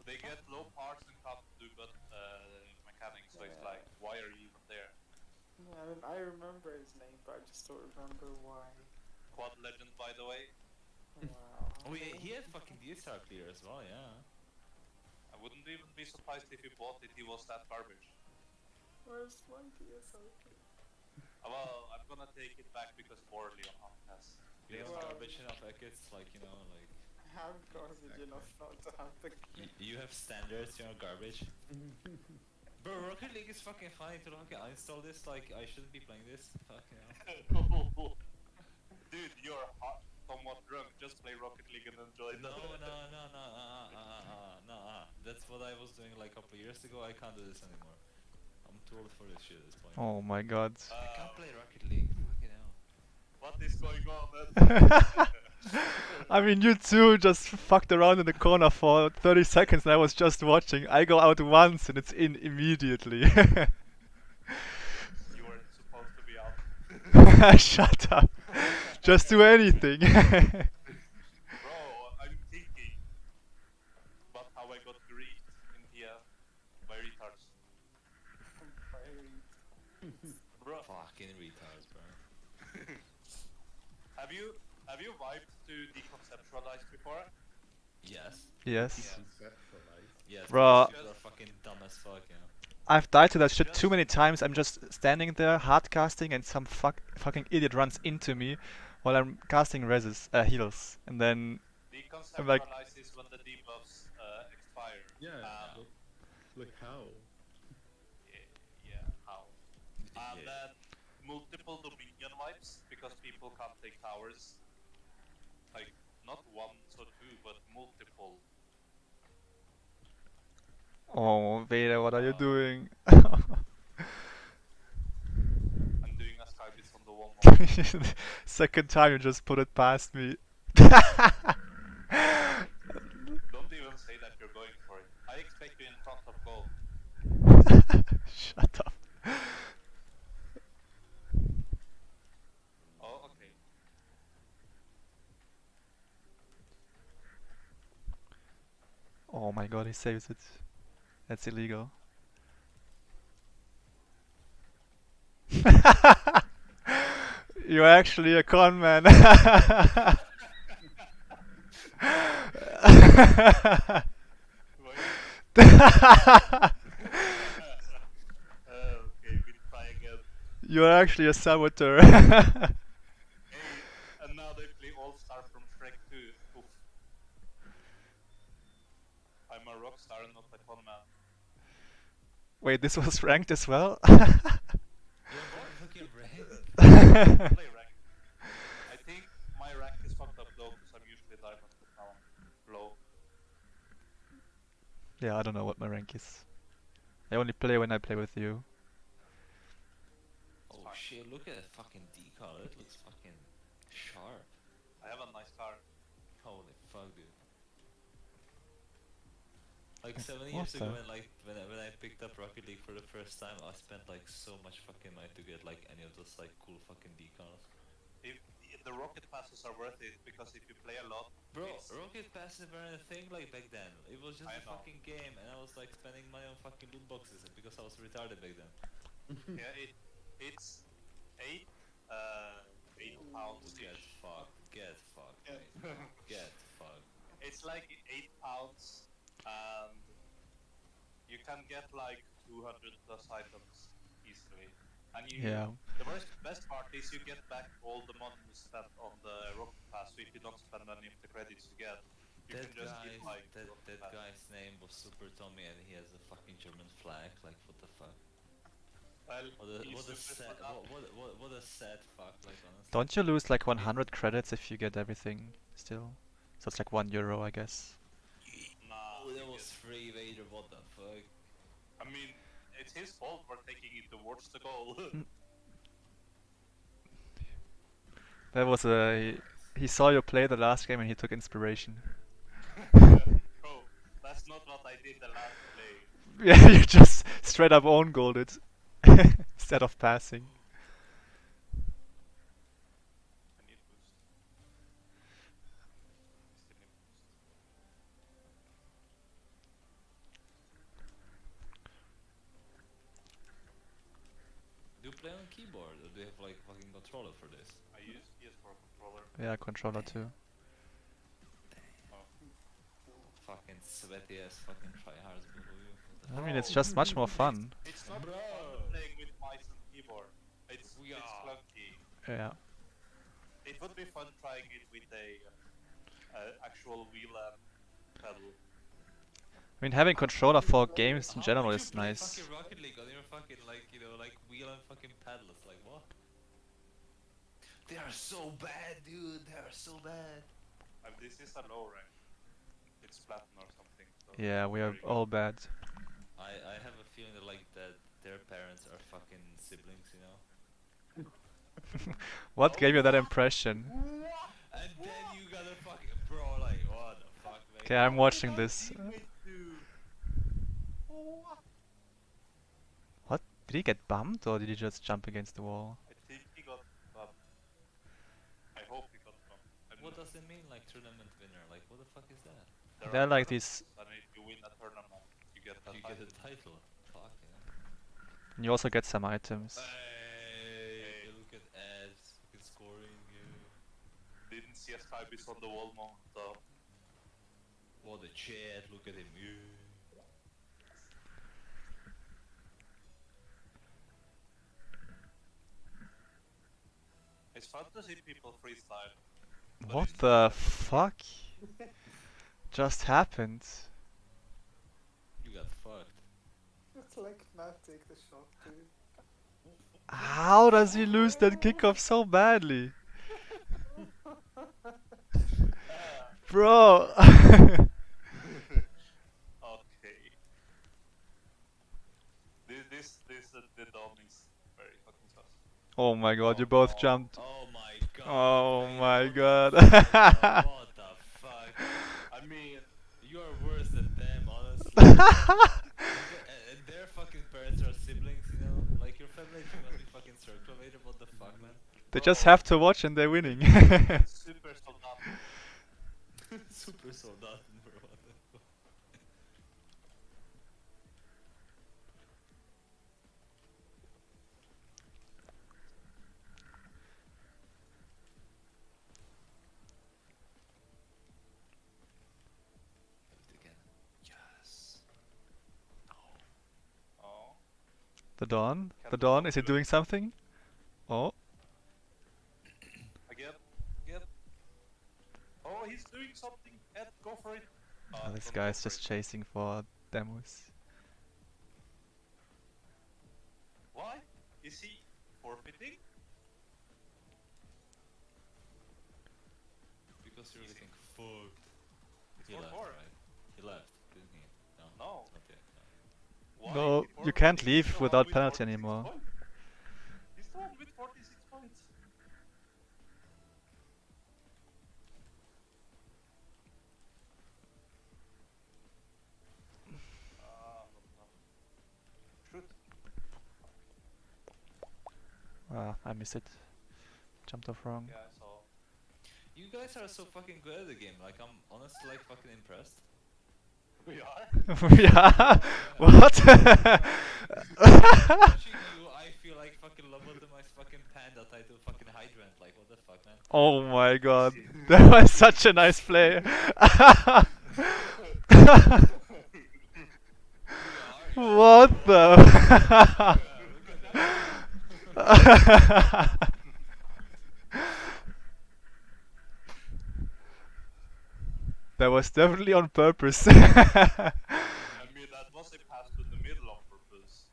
They get low parts and can't do but mechanics. So it's like, why are you even there? Yeah, I mean, I remember his name, but I just don't remember why. Quad legend, by the way. Wow. Oh yeah, he had fucking DSR clear as well, yeah. I wouldn't even be surprised if he bought it. He was that garbage. Where's my DSL? Well, I'm gonna take it back because poorly on Outcast. You have Well- garbage enough it's like, you know, like I have garbage enough not to have the you have standards, you know, garbage. Bro, Rocket League is fucking funny to look at. I install this, like I shouldn't be playing this. Fuck you know. Dude, you're somewhat drunk. Just play Rocket League and enjoy No, that. no. That's what I was doing like a couple years ago. I can't do this anymore. I'm too old for this shit at this point. Oh my god. I can't play Rocket League. Fucking hell. What is going on? Man? I mean, you two just fucked around in the corner for 30 seconds and I was just watching. I go out once and it's in immediately. You weren't supposed to be out. Shut up. Just do anything. Bro, I'm thinking about how I got greased in here by retards. Bro, Fucking retards, bro. have you vibed to deconceptualize before? Yes. Yes. Conceptualize. Yes. Bro. People are fucking dumb as fuck, you know. I've died to that shit too many times. I'm just standing there hard casting and some fucking idiot runs into me while I'm casting heals, and then I'm like, Deconceptualize when the debuffs expire. Yeah, Um, like how? yeah, how? And Yeah. then multiple Dominion wipes because people can't take towers. Like, not one or two, but multiple. oh Vader, what are you doing? I'm doing a Skybits on the wall moment. Second time you just put it past me. Don't even say that you're going for it. I expect you in front of goal. Shut up. Oh, okay. Oh my god, he saves it. That's illegal. You're actually a con man. Okay, we try again. You're actually a saboteur. Hey, and now they play All Star from Shrek 2. Oof. I'm a rock star and not a con man. Wait, this was ranked as well? You're not fucking right. Play rank. I think my rank is fucked up though, because I'm usually diamond, but now I'm low. Yeah, I don't know what my rank is. I only play when I play with you. Oh shit, look at that fucking decal. It looks fucking sharp. I have a nice car. Holy fuck, dude. Like 7 What years ago, the- when I picked up Rocket League for the first time, I spent like so much fucking money to get like any of those like cool fucking decals. If the rocket passes are worth it, because if you play a lot, Bro, it's- Rocket passes weren't a thing like back then. It was just I a know. fucking game, and I was like spending money on fucking loot boxes because I was retarded back then. yeah, it's 8 pounds. Get fucked, get fucked, Yeah. mate. Get fucked. It's like 8 pounds, and you can get like 200 plus items easily. And you, Yeah. the best part is you get back all the money you spent on the rocket pass. So if you don't spend any of the credits you get, you That can just guy, get like that rocket pass. guy's name was Super Tommy, and he has a fucking German flag. Like, what the fuck? Well, he's What a super sad, sped up. what a sad fuck. Like, honestly. Don't you lose like 100 credits if you get everything still? So it's like €1, I guess. Nah, Oh, that you was get- free, Vader. What the fuck? I mean, it's his fault for taking it towards the goal. That was he saw you play the last game and he took inspiration. Bro, that's not what I did the last play. Yeah, you just straight up own goaled it instead of passing. I need boost. Still need boost. Do you play on keyboard, or do you have like fucking controller for this? I use PS4 controller. Yeah, controller too. Fucking sweaty ass fucking tryhards, boo. I mean, it's just much more fun. It's not Bro. fun playing with mice and keyboard. It's Yeah. clunky. Yeah. It would be fun trying it with a actual wheel and pedal. I mean, having controller for games in How general would you is play nice. Fucking Rocket League on your fucking like like wheel and fucking paddles, like what? They are so bad, dude. They are so bad. This is a low rank. It's platinum or something. So Yeah, we are very good. all bad. I have a feeling that like that their parents are fucking siblings, you know. What gave you that impression? And then you got a fucking bro, like what the fuck, man? Okay, I'm watching this. What? Did he get bumped or did he just jump against the wall? I think he got bumped. I hope he got bumped. What does it mean, like tournament winner? Like what the fuck is that? They're like these. And if you win a tournament, you get a You title. get a title. Fuck yeah. You also get some items. Hey, look at ads, fucking scoring. Didn't see a Skybase on the wall moment though. What a chat, look at him. It's fun to see people freestyle. But What it's the just for me. fuck just happened? You got fucked. It's like Matt take the shot too. How does he lose that kickoff so badly? Bro! Okay. The dom is very fucking sus. Oh my god, you Oh both no. jumped. Oh my god. Oh Vader, my what god. The fuck, bro? What the fuck? I mean, You are worse than them, honestly. And their fucking parents are siblings, you know? Like, your family tree must be fucking circle, Vader. What the fuck, man? They just bro, have to watch and they're winning. it's super soldaten. Super soldaten, bro. What the fuck? Have it again. Yes. Oh. The Dawn? Can The the Dawn, dom is he do it? doing something? Oh, Again. Again. Oh, he's doing something. Ed, go for it. this Don't guy's go for just it. chasing for demos. Why? Is he forfeiting? Because you're getting fucked. It's He for left, four. right? He left, didn't he? No. No. Not yet, no. Why? No, He you can't forfeiting. leave He's the without one with penalty 46 anymore. points. He's the one with 46 points. Shoot. Ah, I missed it. Jumped off wrong. Yeah, I saw. You guys are so fucking good at the game. Like, I'm honestly like fucking impressed. We are? Yeah? What? Watching you, I feel like fucking lobotomized fucking panda tied to fucking hydrant. Like, what the fuck, man? Oh my god. That was such a nice play. You are, yeah. What the? Yeah, look at that. That was definitely on purpose. I mean, that was a pass to the middle on purpose.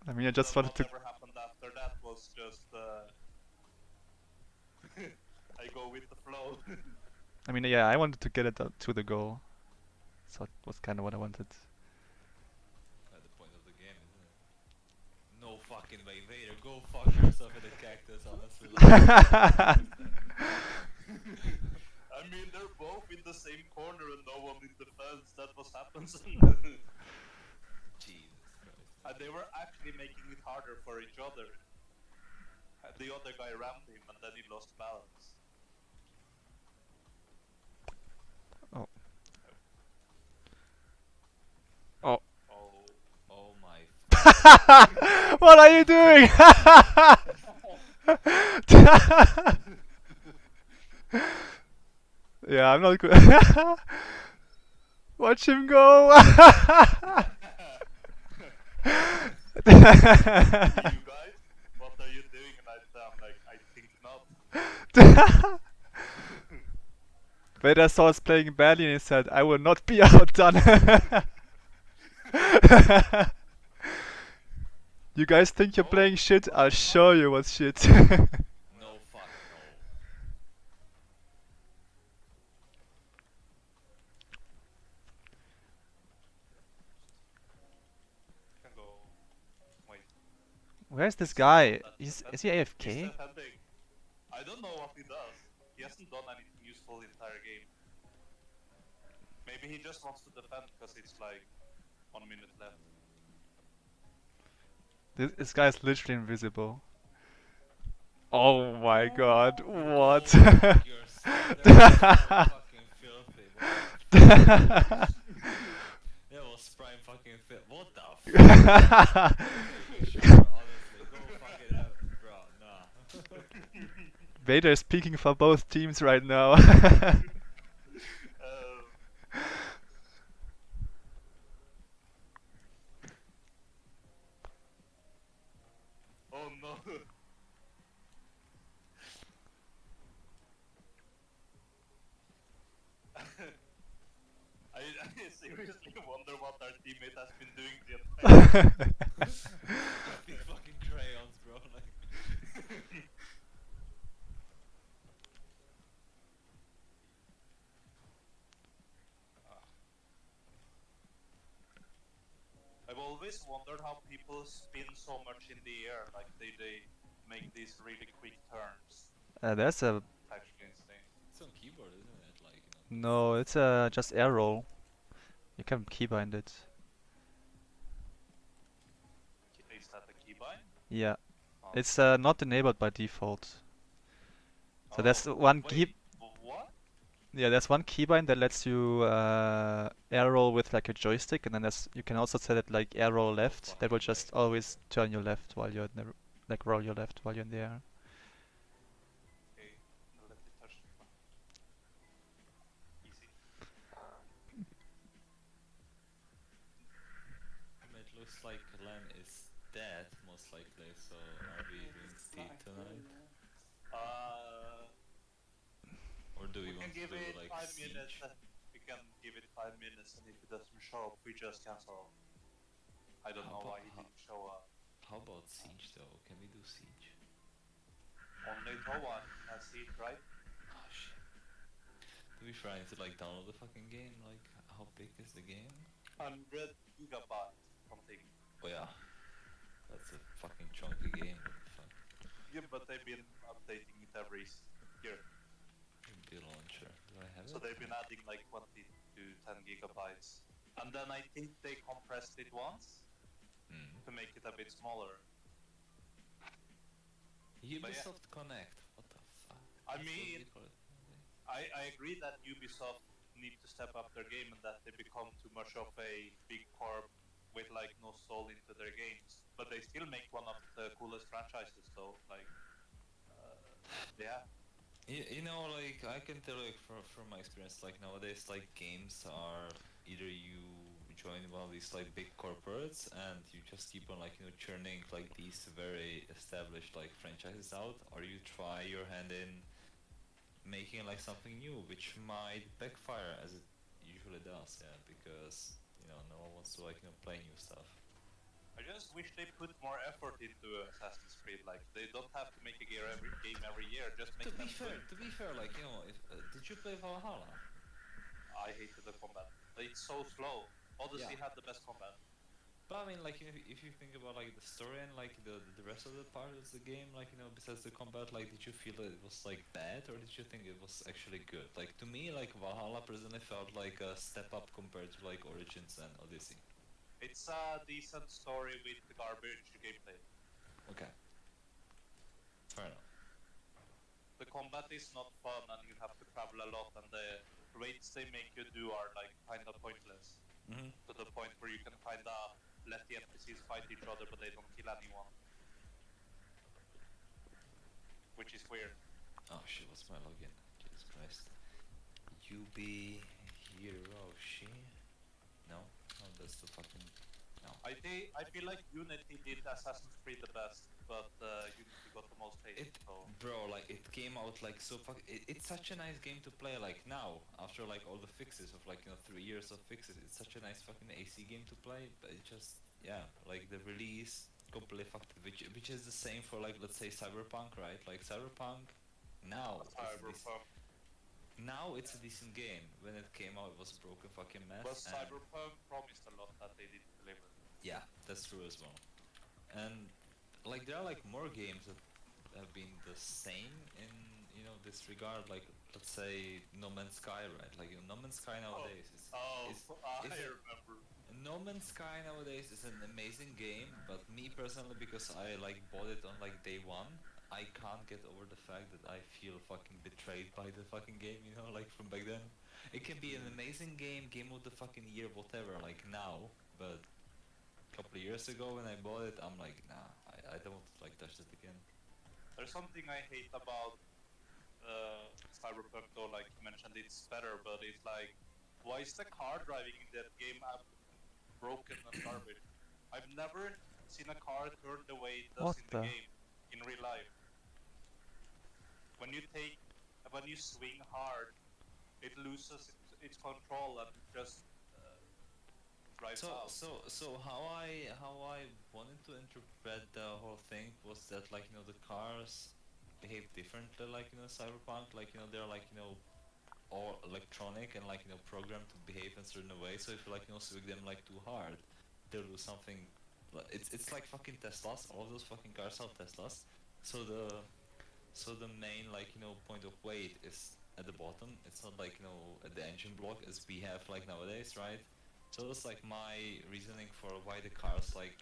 I mean, I just Then wanted to. whatever happened after that was just I go with the flow. I mean, yeah, I wanted to get it to the goal. So it was kind of what I wanted. At the point of the game, isn't it? No fucking way, Vader. Go fuck yourself in the cactus, honestly. I mean, they're both in the same corner and no one in defense. That was happens. Jesus Christ. And they were actually making it harder for each other. The other guy rammed him and then he lost balance. Oh. Oh. Oh, oh my. What are you doing? Yeah, I'm not good. Watch him go. You guys, what are you doing? And I'm like, I think not. Vader saw us playing badly and he said, I will not be outdone. You guys think you're playing shit? I'll show you what's shit. No fuck, no. Can go. Wait. Where's this guy? Is Is he He's AFK? defending. I don't know what he does. He hasn't done anything useful the entire game. Maybe he just wants to defend because it's like 1 minute left. This guy is literally invisible. Oh my god, what? Oh, fuck yourself. That was so fucking filthy. What the fuck? That was prime fucking fit. What the fuck? Sure, honestly, go fuck it up, bro. Nah. Vader is peeking for both teams right now. Oh no. seriously wonder what our teammate has been doing the entire game. Big fucking crayons, bro. Like. I've always wondered how people spin so much in the air, like they make these really quick turns. There's a It's actually insane. It's on keyboard, isn't it? Like, no, it's just air roll. You can keybind it. Is that a keybind? Yeah, Oh. it's not enabled by default. So there's one key. Wait, what? Yeah, there's one keybind that lets you air roll with like a joystick, and then you can also set it like air roll left. That will just always turn you left while you're in the, like roll your left while you're in the air. Okay, let me touch the one. Easy. It looks like Len is dead, most likely. So are we doing Steve tonight? Or do we want to give do it like 5 minutes. Siege? We can give it 5 minutes, and if it doesn't show up, we just cancel. I don't know why he didn't show up. How about Siege though? Can we do Siege? Only Towan has Siege, right? Oh shit. To be fair, I need to like download the fucking game. Like, how big is the game? 100 gigabytes something. Oh yeah. That's a fucking chunky game. What the fuck? Yeah, but they've been updating it every year. The launcher. Do I have So it? they've been adding like 20 to 10 gigabytes. And then I think they compressed it once to make it a bit smaller. Ubisoft Connect. What the fuck? I mean, I agree that Ubisoft need to step up their game and that they become too much of a big corp with like no soul into their games. But they still make one of the coolest franchises though. Like, yeah. You know, like, I can tell you from my experience, like, nowadays, like, games are either you join one of these, like, big corporates and you just keep on, like, you know, churning, like, these very established, like, franchises out, or you try your hand in making, like, something new, which might backfire, as it usually does, yeah, because, you know, no one wants to, like, you know, play new stuff. I just wish they put more effort into Assassin's Creed. Like, they don't have to make a game every year. Just make them good. To be fair, like, you know, did you play Valhalla? I hated the combat. It's so slow. Odyssey had the best combat. But I mean, like, if you think about like the story and like the rest of the part of the game, like, you know, besides the combat, like, did you feel that it was like bad, or did you think it was actually good? Like, to me, like, Valhalla personally felt like a step up compared to like Origins and Odyssey. It's a decent story with garbage gameplay. Okay. Fair enough. The combat is not fun, and you have to travel a lot, and the raids they make you do are like kinda pointless. To the point where you can kinda let the NPCs fight each other, but they don't kill anyone. Which is weird. Oh shit, what's my login? Jesus Christ. UB Hiroshi? No? No, that's the fucking... No. I feel like Unity did Assassin's Creed the best, but Unity got the most hate. Bro, like, it came out like so it's such a nice game to play, like, now, after like all the fixes of like, you know, 3 years of fixes, it's such a nice fucking AC game to play, but it just, yeah, like, the release completely fucked it, which is the same for, like, let's say Cyberpunk, right? Like, Cyberpunk, now, now it's a decent game. When it came out, it was a broken fucking mess. But Cyberpunk promised a lot that they didn't deliver. Yeah, that's true as well. And like, there are like more games that have been the same in, you know, this regard. Like, let's say No Man's Sky, right? Like, No Man's Sky nowadays I remember. No Man's Sky nowadays is an amazing game, but me personally, because I like bought it on like day one, I can't get over the fact that I feel fucking betrayed by the fucking game, you know, like from back then. It can be an amazing game of the fucking year, whatever, like now, but a couple of years ago when I bought it, I'm like, nah, I don't want to like touch it again. There's something I hate about Cyberpunk though, like you mentioned, it's better, but it's like, why is the car driving in that game broken and garbage? I've never seen a car turn the way it does in the game, in real life. When you swing hard, it loses its control and just drives So out. how I wanted to interpret the whole thing was that like the cars behave differently like Cyberpunk, like they're like all electronic and like programmed to behave in certain way. So if you like swing them like too hard, they'll do something. It's like fucking Teslas. All of those fucking cars are Teslas. So the main like point of weight is at the bottom. It's not like at the engine block as we have like nowadays, right? So that's like my reasoning for why the cars like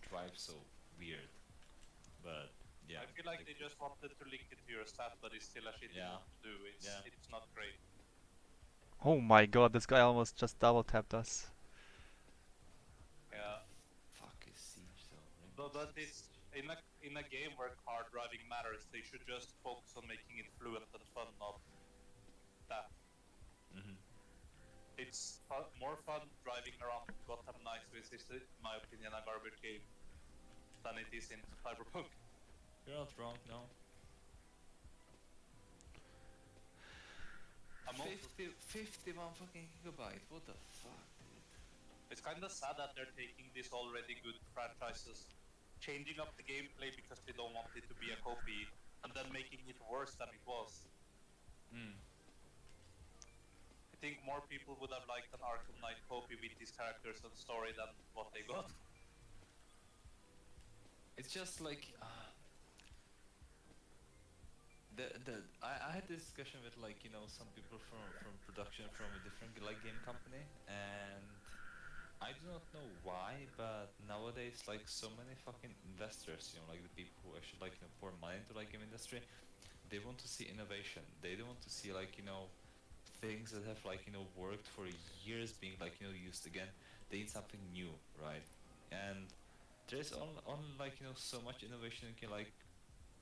drive so weird. But yeah, I feel like they just wanted to link it to your stat, but it's still a shitty Yeah. move to do. Yeah. It's not great. Oh my god, this guy almost just double tapped us. Yeah, fuck is Siege though. but it's in a game where car driving matters. They should just focus on making it fluent and fun, not that. Mm-hmm. It's more fun driving around Gotham Knights, which is, in my opinion, a garbage game, than it is in Cyberpunk. You're not wrong, no. I'm also, 51 fucking gigabyte. What the fuck? it's kind of sad that they're taking these already good franchises, changing up the gameplay because they don't want it to be a copy, and then making it worse than it was. Mm. I think more people would have liked an Arkham Knight copy with these characters and story than what they got. It's just like I had this discussion with like some people from production from a different like game company, and I do not know why, but nowadays like so many fucking investors, like the people who actually like pour money into like game industry, they want to see innovation. They don't want to see like things that have like worked for years being like used again. They need something new, right? And there's only like so much innovation you can like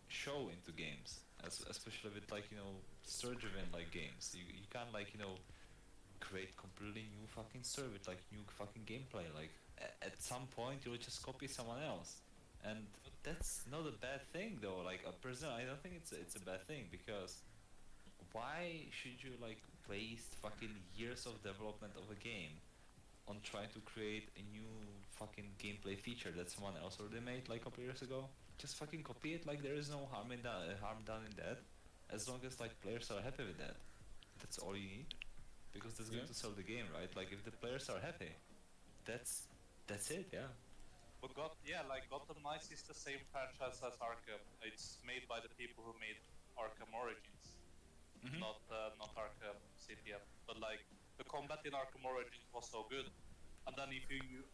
show into games, especially with like story-driven like games. You can't like create completely new fucking story with like new fucking gameplay. Like at some point you'll just copy someone else, and that's not a bad thing though. Like personally, I don't think it's a bad thing, because why should you like waste fucking years of development of a game on trying to create a new fucking gameplay feature that someone else already made like a couple years ago? Just fucking copy it. Like there is no harm done in that, as long as like players are happy with that. That's all you need, because that's going to sell the game, right? Like if the players are happy, that's it. Yeah. But like Gotham Knights is the same franchise as Arkham. It's made by the people who made Arkham Origins, Mm-hmm. not Arkham City. But like the combat in Arkham Origins was so good, and then if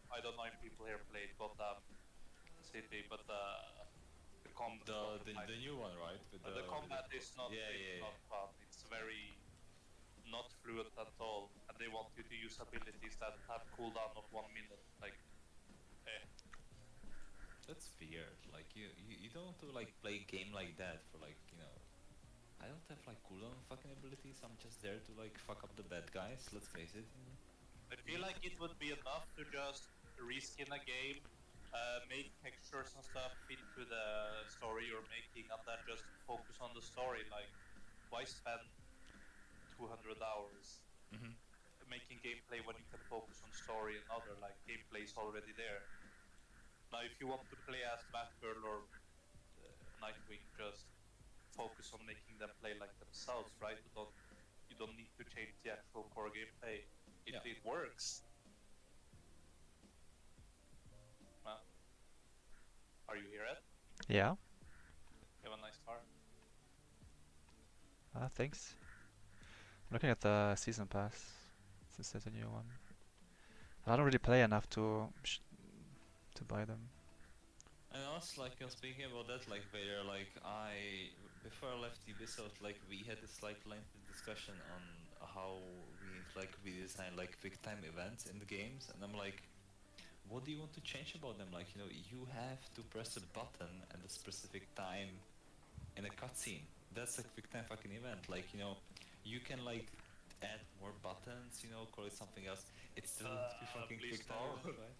I don't know if people here played Gotham City, but the The new one, right? With the combat is not yeah. not fun. It's very not fluent at all, and they want you to use abilities that have cooldown of 1 minute. Like, That's weird. Like you don't want to like play a game like that for like I don't have like cooldown fucking abilities. I'm just there to like fuck up the bad guys. Let's face it. I feel like it would be enough to just reskin a game, make textures and stuff fit to the story you're making, and then just focus on the story. Like, why spend 200 hours Mm-hmm. making gameplay when you can focus on story and other, like, gameplay is already there. Now, if you want to play as Batgirl or Nightwing, just focus on making them play like themselves, right? You don't need to change the actual core gameplay if Yeah. it works. Well, are you here, Ed? Yeah? You have a nice car. Thanks. I'm looking at the season pass, since there's a new one. I don't really play enough to buy them. And also, like, speaking about that, like, where, like, before I left Ubisoft, like, we had this, like, lengthy discussion on how we design, like, quick time events in the games, and I'm like, what do you want to change about them? Like, you have to press a button at a specific time in a cutscene. That's a quick time fucking event. Like, you can, like, add more buttons, call it something else. It's still going to be fucking Please quick time no. event, right?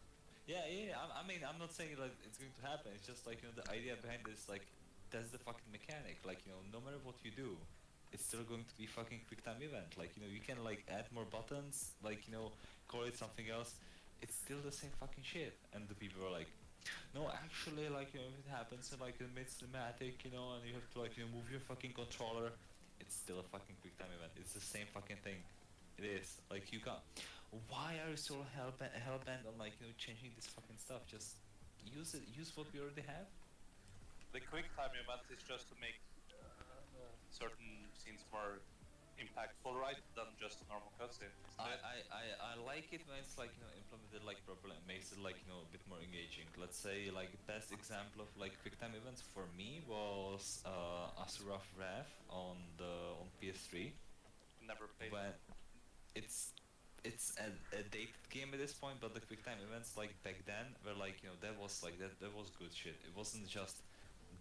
Yeah. I mean, I'm not saying like it's going to happen. It's just like the idea behind this, like that's the fucking mechanic. Like no matter what you do, it's still going to be fucking quick time event. Like you can like add more buttons, like call it something else. it's still the same fucking shit. And the people are like, no, actually, like, if it happens in like a mid cinematic, and you have to like, move your fucking controller, it's still a fucking quick time event. It's the same fucking thing. It is. Like, you can't. Why are you so hell-bent on like, changing this fucking stuff? Just use it. Use what we already have. The quick time event is just to make certain scenes more impactful, right, than just a normal cutscene. I like it when it's like implemented like properly and makes it like a bit more engaging. Let's say like best example of like quick time events for me was Asura's Wrath on PS3. Never played. When it's a dated game at this point, but the quick time events like back then were like that was like that was good shit. It wasn't just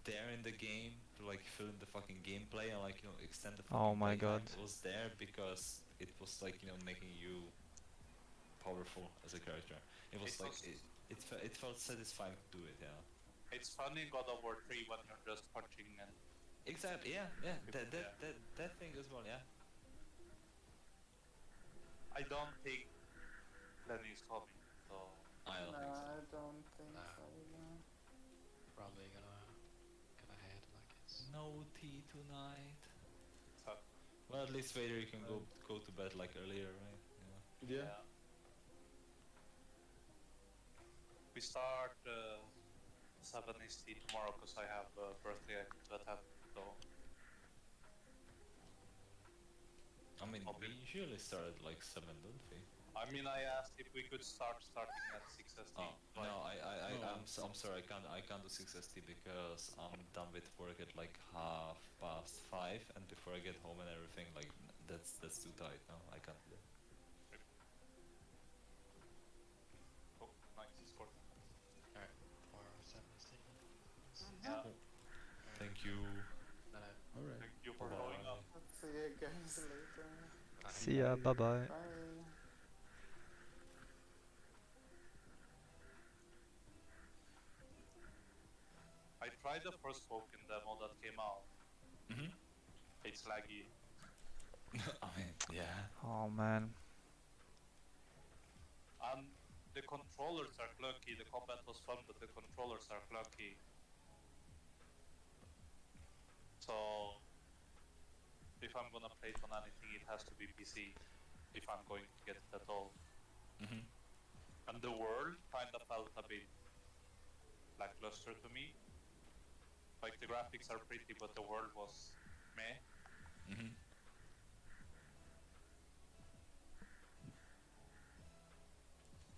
there in the game to like fill in the fucking gameplay and like extend the fucking Oh my playtime. god. It was there because it was like making you powerful as a character. It was like it felt satisfying to do it. Yeah. It's fun in God of War 3 when you're just punching and Exactly. Yeah. People, That thing as well. Yeah. I don't think Lenny's coming, so I don't No, think so. I don't think No. so. No. Probably gonna head like it's. No tea tonight. so Well, at least later you can go to bed like earlier, right? Yeah. Yeah. We start 7 ST tomorrow because I have a birthday I need to attend. So I mean, I'll we be- usually start at like 7, don't we? I mean, I asked if we could starting at 6 ST. Oh but no, No. I'm sorry, I can't do 6 ST because I'm done with work at like 5:30, and before I get home and everything, like that's too tight. No, I can't do that. Oh, nice score. Alright, tomorrow 17. Yeah, Thank you. Then All right. thank you for Bye. going up. Let's see you guys later. See ya, bye bye. Bye. I tried the first Spoken demo that came out. Mhm. It's laggy. I mean, yeah. Oh man. And the controllers are clunky. The combat was fun, but the controllers are clunky. So, if I'm gonna play it on anything, it has to be PC. If I'm going to get it at all. Mhm. And the world kind of felt a bit lackluster to me. Like the graphics are pretty, but the world was meh. Mhm.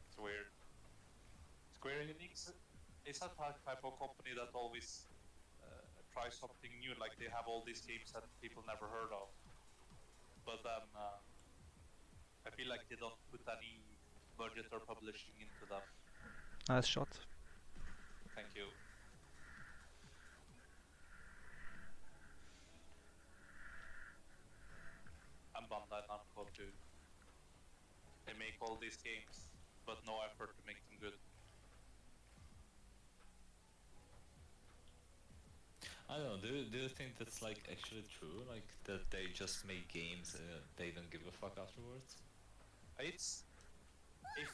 It's weird. Square Enix is a type of company that always tries something new. Like they have all these games that people never heard of, but then I feel like they don't put any budget or publishing into them. Nice shot. Thank you. And Bandai Namco too. They make all these games, but no effort to make them good. I don't know. Do you think that's like actually true? Like that they just make games and they don't give a fuck afterwards? It's if,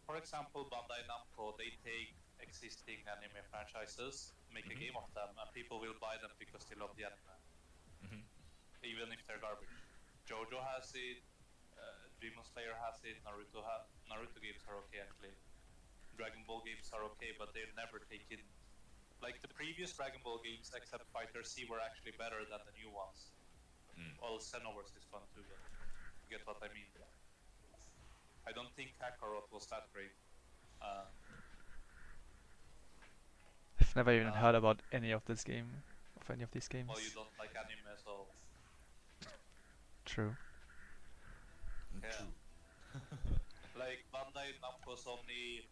for example, Bandai Namco, they take existing anime franchises, make a Mhm. game of them, and people will buy them because they love the anime, Mhm. even if they're garbage. JoJo has it, Demon Slayer has it, Naruto games are okay actually. Dragon Ball games are okay, but they're never taken. Like the previous Dragon Ball games, except Fighter C, were actually better than the new ones. Mm. Well, Xenoverse is fun too, but you get what I mean. I don't think Kakarot was that great. I've never even heard about any of this game, of any of these games. Well, you don't like anime, so True. yeah. True. Like Bandai Namco's only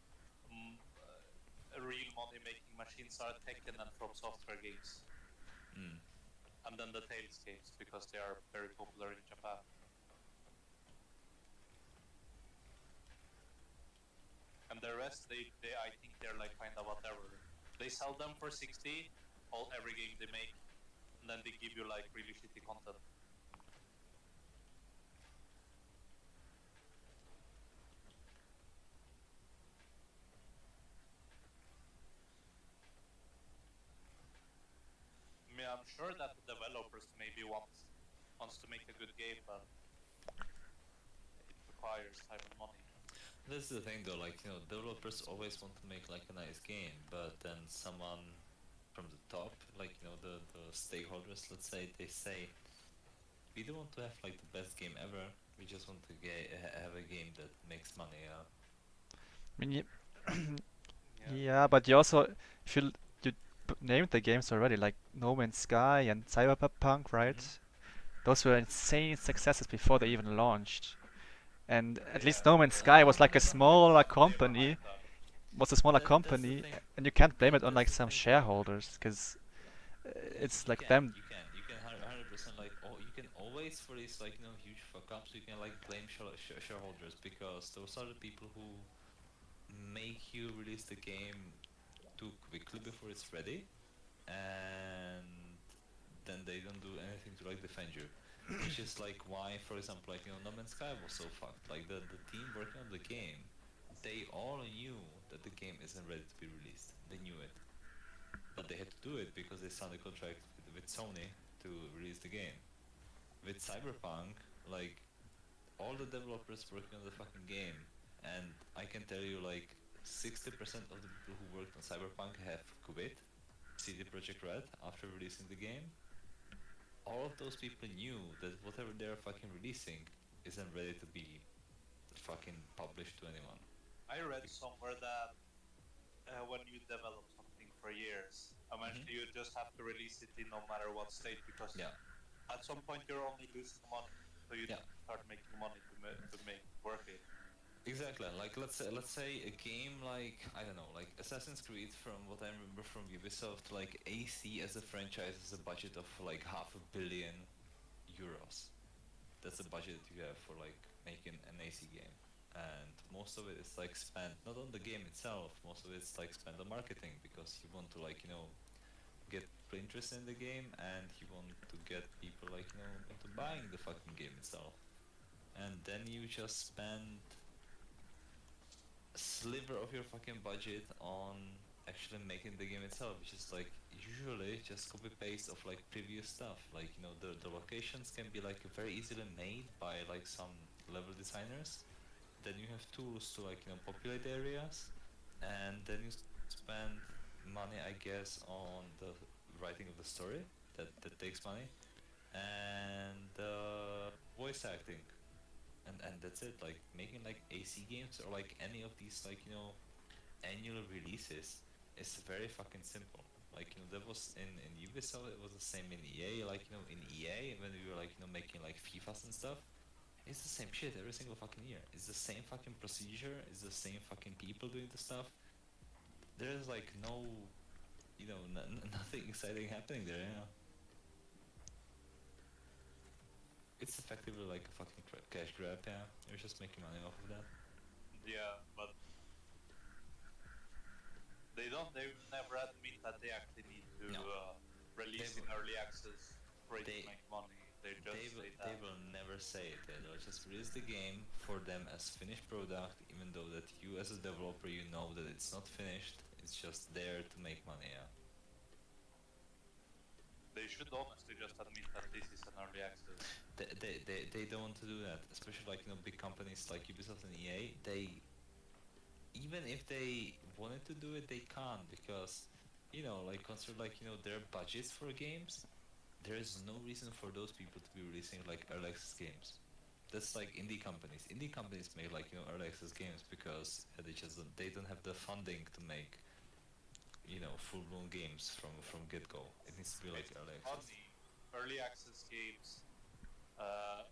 real money-making machines are Tekken and From Software games, Mm. and then the Tales games because they are very popular in Japan. And the rest, they I think they're like kind of whatever. They sell them for 60, every game they make, and then they give you like really shitty content. mean, I'm sure that the developers maybe wants to make a good game, but it requires time and money. That's the thing though, like, developers always want to make like a nice game, but then someone from the top, like, the stakeholders, let's say, they say, we don't want to have like the best game ever, we just want to have a game that makes money, I mean, Yeah. yeah, but you also, if you named the games already, like No Man's Sky and Cyberpunk, right? Those were insane successes before they even launched. And at least Yeah. No Man's Sky was like a But smaller it's up there company, behind that. was a smaller That's the company, thing. and you can't blame it on like That's the some thing. shareholders, because it's like them. You can 100% like, you can always for these like huge fuck ups, you can like blame shareholders, because those are the people who make you release the game too quickly before it's ready, and then they don't do anything to like defend you. Which is like why, for example, like No Man's Sky was so fucked. Like the team working on the game, they all knew that the game isn't ready to be released. They knew it, but they had to do it because they signed a contract with Sony to release the game. With Cyberpunk, like all the developers working on the fucking game, and I can tell you like 60% of the people who worked on Cyberpunk have quit CD Projekt Red after releasing the game. All of those people knew that whatever they're fucking releasing isn't ready to be fucking published to anyone. I read somewhere that when you develop something for years, eventually you just have to release it in no matter what state, because Yeah. at some point you're only losing money, so you Yeah. start making money to make it worth it. Exactly. Like let's say a game like, I don't know, like Assassin's Creed, from what I remember from Ubisoft, like AC as a franchise has a budget of like €500 million. That's the budget you have for like making an AC game. And most of it is like spent not on the game itself, most of it's like spent on marketing, because you want to like, get people interested in the game, and you want to get people like, into buying the fucking game itself. And then you just spend a sliver of your fucking budget on actually making the game itself, which is like usually just copy paste of like previous stuff. Like, the locations can be like very easily made by like some level designers. Then you have tools to like, populate areas, and then you spend money, I guess, on the writing of the story. That takes money, and voice acting, and that's it. Like making like AC games or like any of these like, annual releases is very fucking simple. Like, that was in Ubisoft, it was the same in EA. Like, in EA, when we were like, making like FIFAs and stuff, it's the same shit every single fucking year. It's the same fucking procedure. It's the same fucking people doing the stuff. There's like no, nothing exciting happening there. It's effectively like a fucking cash grab. Yeah, you're just making money off of that. Yeah, but they never admit that they actually need to No. release They in early access for it they- to make money. They just say They that. will never say it. They'll just release the game for them as finished product, even though that you as a developer, you know that it's not finished. It's just there to make money. Yeah. They should honestly just admit that this is an early access. They don't want to do that, especially like, big companies like Ubisoft and EA. They, even if they wanted to do it, they can't, because like consider like, their budgets for games. There is no reason for those people to be releasing like early access games. That's like indie companies. Indie companies make like, early access games because they don't have the funding to make, full blown games from get go. It needs to be like It's early access. funny. Early access games,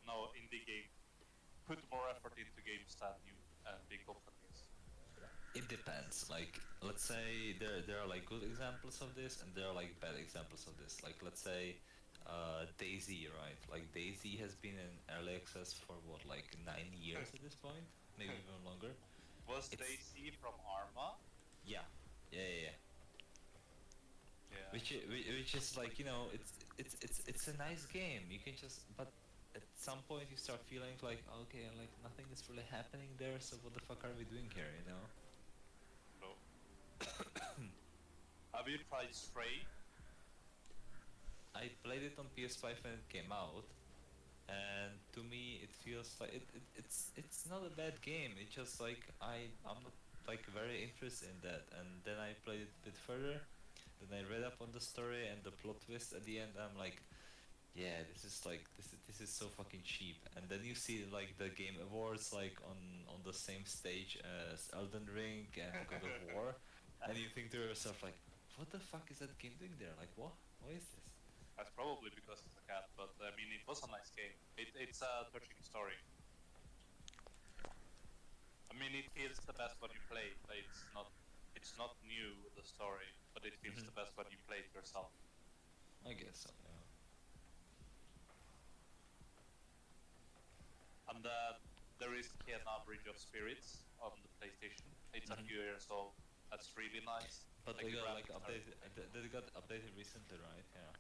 no indie game, put more effort into games than you and big companies. It depends. Like, let's say there are like good examples of this, and there are like bad examples of this. Like, let's say DayZ, right? Like DayZ has been in early access for what, like 9 years at this point, maybe even longer. Was It's- Daisy from Arma? Yeah. Yeah. Which is like, it's a nice game. You can just, but at some point you start feeling like, okay, like nothing is really happening there. So what the fuck are we doing here? Have you tried Stray? I played it on PS5 when it came out, and to me it feels like it's not a bad game. It's just like I'm not like very interested in that. And then I played it a bit further. Then I read up on the story and the plot twist at the end. I'm like, yeah, this is so fucking cheap. And then you see like the Game Awards like on the same stage as Elden Ring and God of War, and you think to yourself like, what the fuck is that game doing there? Like, what? What is this? That's probably because it's a cat, but I mean, it was a nice game. It's a touching story. I mean, it feels the best when you play it. Like, it's not new, the story, but it feels the best when you play it yourself. I guess so. Yeah. And there is Kena Bridge of Spirits on the PlayStation. It's a few years old. That's really nice. But Like, they the got like graphics are updated. amazing. They got updated recently, right? Yeah.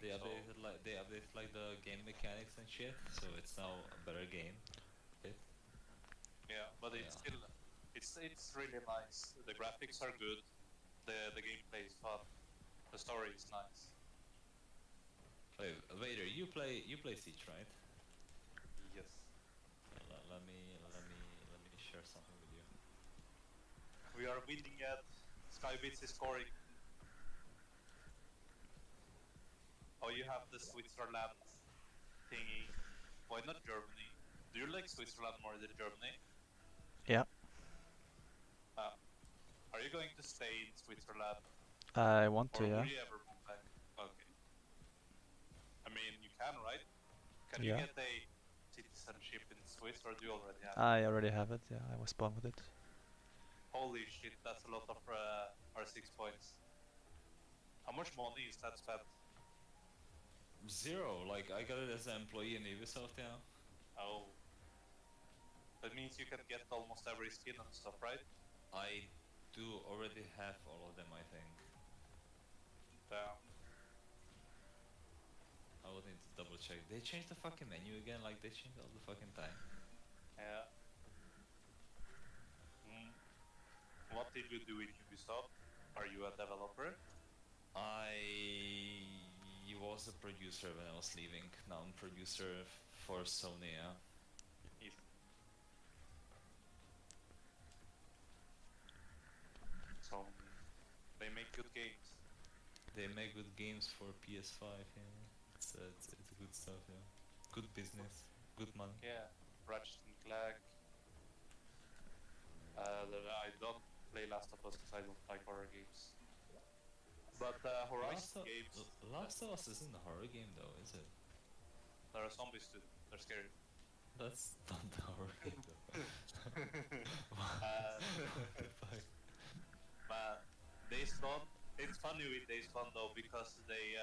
I They think so. updated like the game mechanics and shit, so it's now a better game. Bit. Yeah, but it's Yeah. still, it's really nice. The graphics are good. The gameplay is fun. The story is nice. Wait, Vader, you play Siege, right? Yes. Let me share something with you. We are winning yet. Skybits is scoring. Oh, you have the Switzerland thingy. Why not Germany? Do you like Switzerland more than Germany? Yeah, Are you going to stay in Switzerland, I want or to, yeah. will you ever move back? Okay. I mean, you can, right? Can you Yeah. get a citizenship in Swiss, or do you already have it? I already have it, yeah, I was born with it. Holy shit, that's a lot of R6 points. How much money is that spent? Zero. Like I got it as an employee in Ubisoft, yeah. Oh. That means you can get almost every skin and stuff, right? I do already have all of them, I think. Damn. I would need to double check. They changed the fucking menu again, like they change all the fucking time. Yeah. Mm. What did you do in Ubisoft? Are you a developer? I was a producer when I was leaving. Now I'm producer for Sony, yeah. If so, they make good games. They make good games for PS5, yeah. It's good stuff, yeah. Good business, good money. Yeah. Ratchet and Clank. I don't play Last of Us because I don't like horror games. But Horizon games, Last of Us isn't a horror game though, is it? there are zombies too. They're scary. That's not the horror game though. Uh, What the fuck? But Days Gone, it's funny with Days Gone though because they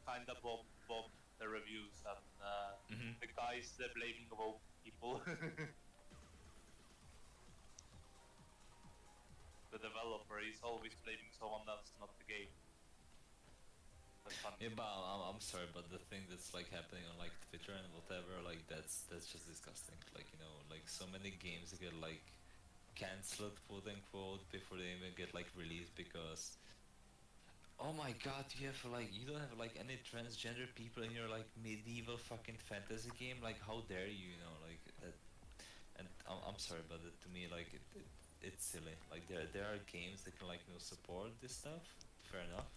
kind of bombed the reviews and Mhm. the guys they're blaming woke people. The developer is always blaming someone else, not the game. That's funny. Yeah, but I'm sorry, but the thing that's like happening on like Twitter and whatever, like that's just disgusting. Like like so many games get like cancelled, quote unquote, before they even get like released because oh my god, you don't have like any transgender people in your like medieval fucking fantasy game. Like how dare you, like that. And I'm sorry, but to me like it's silly. Like there are games that can like support this stuff. Fair enough.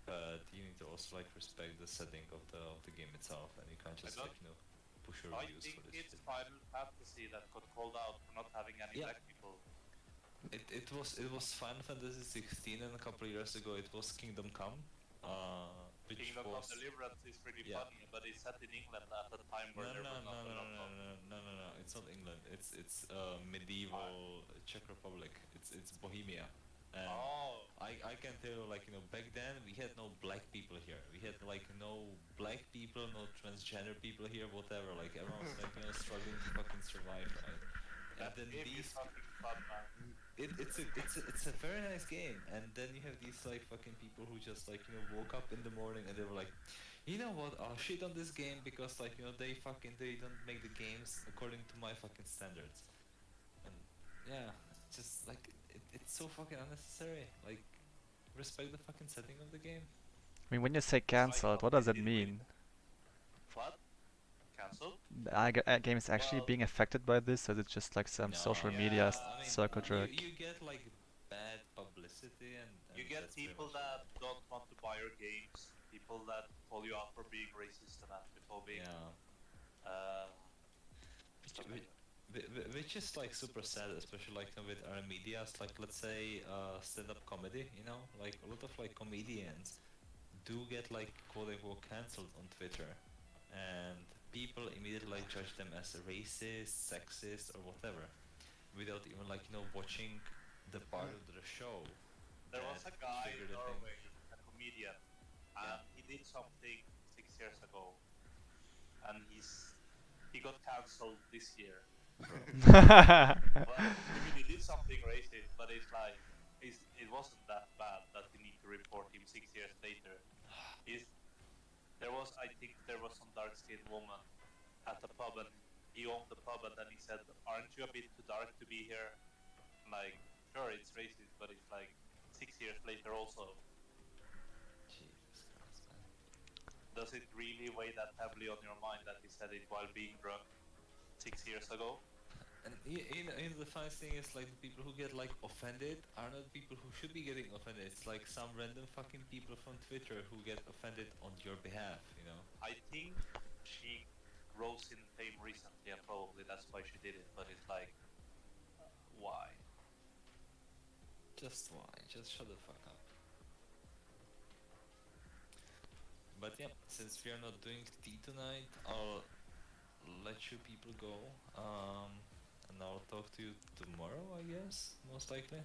But you need to also like respect the setting of the game itself, and you can't just don't- like push your I reviews think for this it's shit. Final Fantasy that got called out for not having any Yeah. black people. It was Final Fantasy 16, and a couple of years ago it was Kingdom Come, which Kingdom was Come Deliverance is pretty yeah. funny, but it's set in England at a time No, where no, there no, were no, not no, a lot no, of. no, no, no, no. It's not England. It's medieval Czech Republic. It's Bohemia. And Oh, I can tell you, like back then we had no black people here. We had like no black people, no transgender people here, whatever. Like everyone was like struggling to fucking survive, right? And that then game is these fucking fun, man. it's a very nice game, and then you have these like fucking people who just like woke up in the morning and they were like, you know what, I'll shit on this game because like they don't make the games according to my fucking standards, and yeah, just like it's so fucking unnecessary. Like respect the fucking setting of the game. I mean, when you say It's like cancelled, what does that completely mean? what? Cancelled? The game is actually Well, being affected by this, or is it just like some social No, media yeah, I mean, circle you jerk? you get like bad publicity, and you get that's pretty people much that it. don't want to buy your games, people that call you out for being racist and anthrophobic, Yeah. stuff Which, like that. which is like super sad, especially like with our medias, like let's say stand-up comedy, you know, like a lot of like comedians do get like quote unquote cancelled on Twitter, and people immediately like judge them as racist, sexist, or whatever, without even like watching the part of the show There that was a guy in triggered the thing. Norway, a comedian, and he did something 6 years ago, and he got cancelled this year. But I mean, he did something racist, but it's like it wasn't that bad that you need to report him 6 years later. He's I think there was some dark-skinned woman at the pub, and he owned the pub, and then he said, "Aren't you a bit too dark to be here?" Like, sure, it's racist, but it's like 6 years later also. Jesus Christ, man. Does it really weigh that heavily on your mind that he said it while being drunk 6 years ago? And the funniest thing is like the people who get like offended are not people who should be getting offended. It's like some random fucking people from Twitter who get offended on your behalf, you know? I think she rose in fame recently, and probably that's why she did it. But it's like, why? Just why? Just shut the fuck up. But yeah, since we are not doing tea tonight, I'll let you people go. And I'll talk to you tomorrow, I guess, most likely.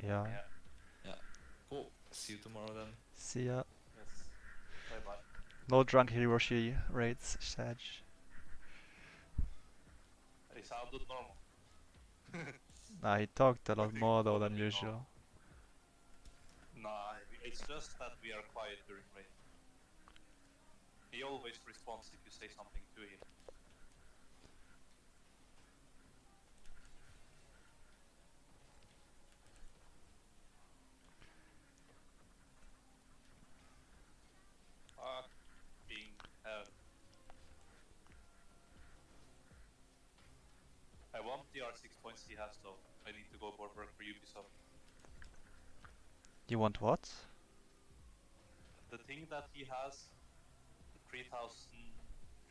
Yeah. Yeah. Cool. See you tomorrow then. See ya. Yes. Bye bye. No drunk Hiroshi raids, Sag. It sounded normal. Nah, he talked a lot Everything more was though gonna than be usual. Nah, it's just that we are quiet during raid. He always responds if you say something to him. Fucking hell. I want the R6 points he has though. I need to go work for Ubisoft. You want what? The thing that he has, 3,000,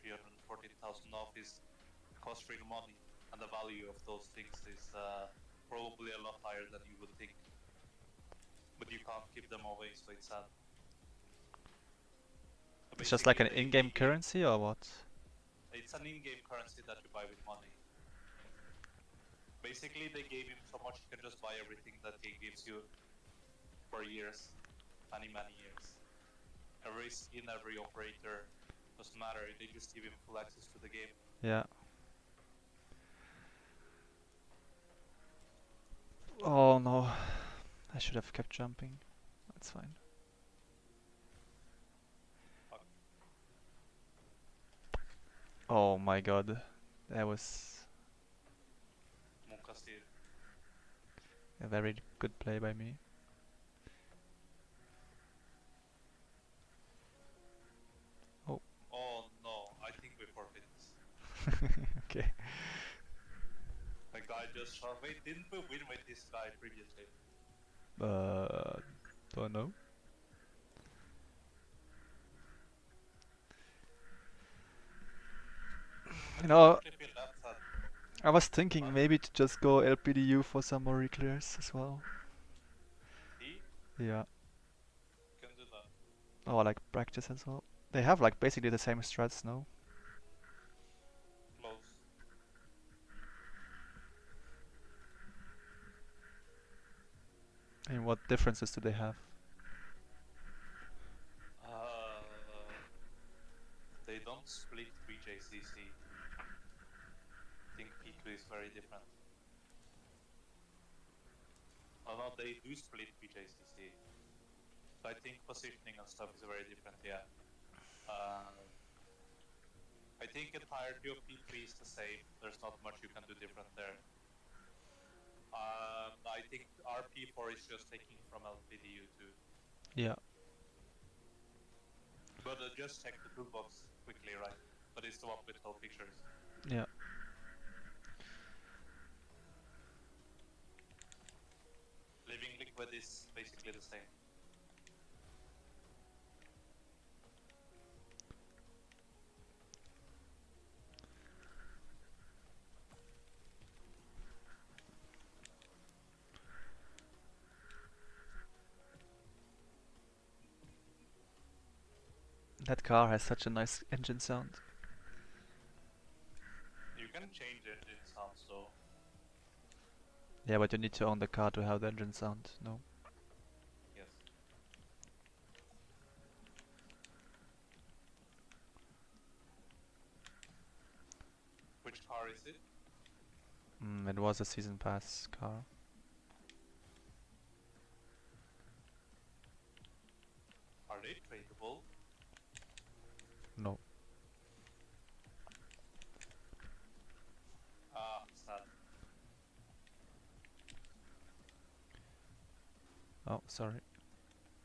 314,000 off, is cost real money, and the value of those things is probably a lot higher than you would think. But you can't give them away, so it's sad. So It's just like an basically, in-game currency or what? It's an in-game currency that you buy with money. Basically, they gave him so much he can just buy everything that he gives you for years, many years. Every skin, every operator, doesn't matter. They just give him full access to the game. Yeah. Oh no. I should have kept jumping. That's fine. Fuck. Oh my god. That was Munkasir. a very good play by me. Oh no, I think we forfeit this. Okay. The guy just shot. Wait, didn't we win with this guy previously? Don't know. You know, I feel that sad. I was thinking What? maybe to just go LPDU for some more reclears as well. He Yeah. can do that. Or like practice as well. They have like basically the same strats, no? Close. I mean, what differences do they have? They don't split 3JCC. I think P2 is very different. Oh no, they do split 3JCC. So I think positioning and stuff is very different, yeah. I think entirety of P3 is the same. There's not much you can do different there. I think RP4 is just taking from LPDU too. Yeah. just checked the toolbox quickly, right? But it's the one with no pictures. Yeah. Living liquid is basically the same. That car has such a nice engine sound. You can change engine sounds though. Yeah, but you need to own the car to have the engine sound. No. Yes. Which car is it? It was a season pass car. Are they tradable? No. Ah, sad. Oh, sorry.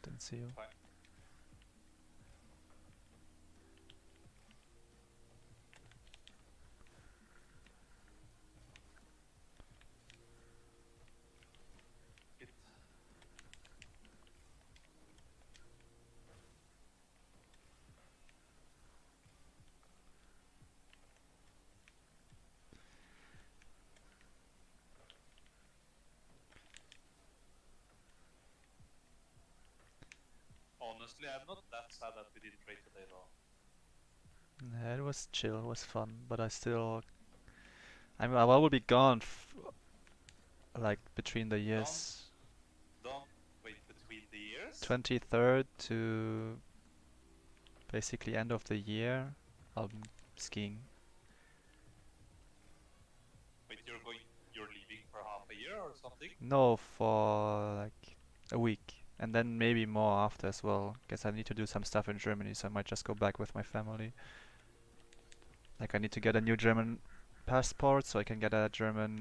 Didn't see you. Fine. It. Honestly, I'm not that sad that we didn't trade today though. Yeah, it was chill, it was fun, but I still... I mean, I will be gone like between the years. Don't wait between the years. 23rd to basically end of the year, I'll be skiing. Wait, you're leaving for half a year or something? No, for like a week. And then maybe more after as well. Guess I need to do some stuff in Germany, so I might just go back with my family. Like I need to get a new German passport so I can get a German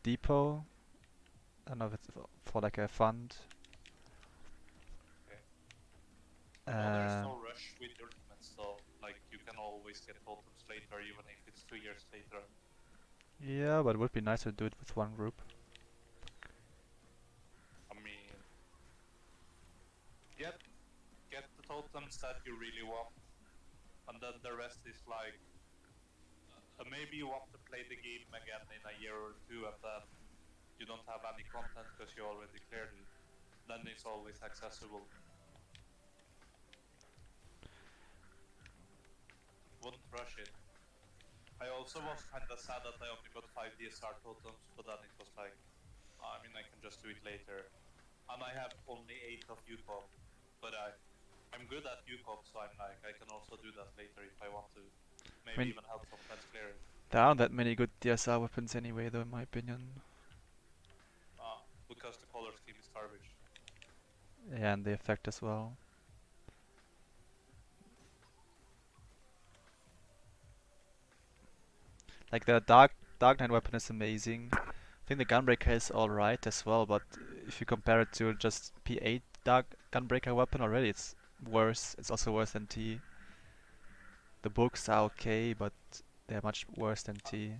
depot. I don't know if it's for like a fund. Okay. No, there's no Um, rush with ultimates though. Like you can always get totems later, even if it's 2 years later. yeah, but it would be nice to do it with one group. I mean, get the totems that you really want, and then the rest is like maybe you want to play the game again in a year or two, and then you don't have any content because you already cleared it. Then it's always accessible. Wouldn't rush it. I also was kinda sad that I only got 5 DSR totems, but then it was like, I mean, I can just do it later. And I have only 8 of UCOM, but I'm good at UCOM, so I'm like, I can also do that later if I want to. Maybe mean- even help some friends clear it. There aren't that many good DSR weapons anyway, though, in my opinion. Because the color scheme is garbage. Yeah, and the effect as well. Like the Dark Knight weapon is amazing. I think the Gunbreaker is alright as well, but if you compare it to just P8 Dark Gunbreaker weapon already, it's worse. It's also worse than T. The books are okay, but they're much worse than T.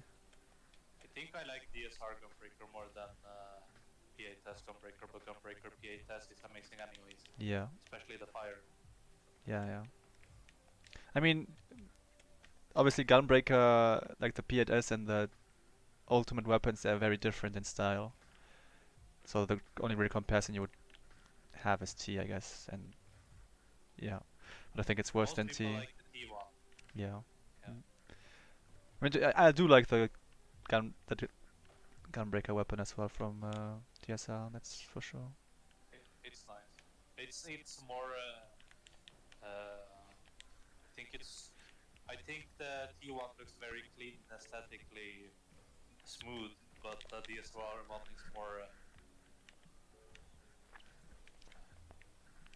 I think I like DSR Gunbreaker more than P8S Gunbreaker, but Gunbreaker P8S is amazing anyways. Yeah, Especially the fire. yeah. I mean, obviously Gunbreaker, like the P8S and the ultimate weapons, they're very different in style. So the only real comparison you would have is T, I guess, and yeah. But I think it's worse Most than people T. like the T1. Yeah. Yeah. I mean, I do like the Gunbreaker weapon as well from TSR. That's for sure. It's nice. It's more. I think the T1 looks very clean, aesthetically smooth, but the DSR one is more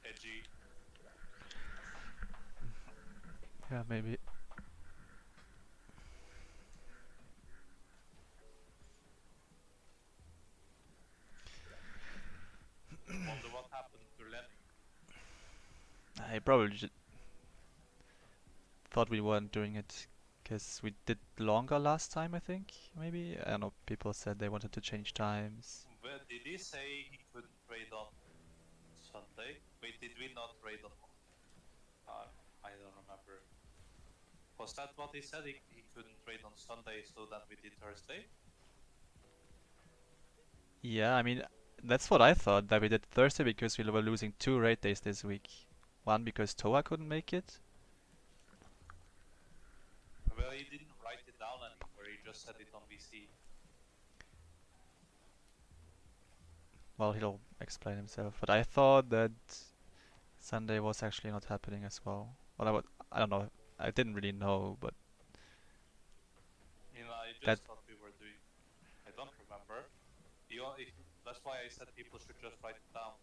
edgy. Yeah, maybe. Wonder what happened to Lenny. I probably thought we weren't doing it because we did longer last time, I think. Maybe? I don't know, people said they wanted to change times. Well, did he say he couldn't trade on Sunday? Wait, did we not trade on? I don't remember. Was that what he said? He couldn't trade on Sunday, so then we did Thursday? Yeah, I mean, that's what I thought, that we did Thursday because we were losing 2 raid days this week. One because Toa couldn't make it. Well, he didn't write it down anywhere, he just said it on VC. Well, he'll explain himself, but I thought that Sunday was actually not happening as well. Well, I don't know. I didn't really know, but You know, I That- just thought we were doing. I don't remember. That's why I said people should just write it down.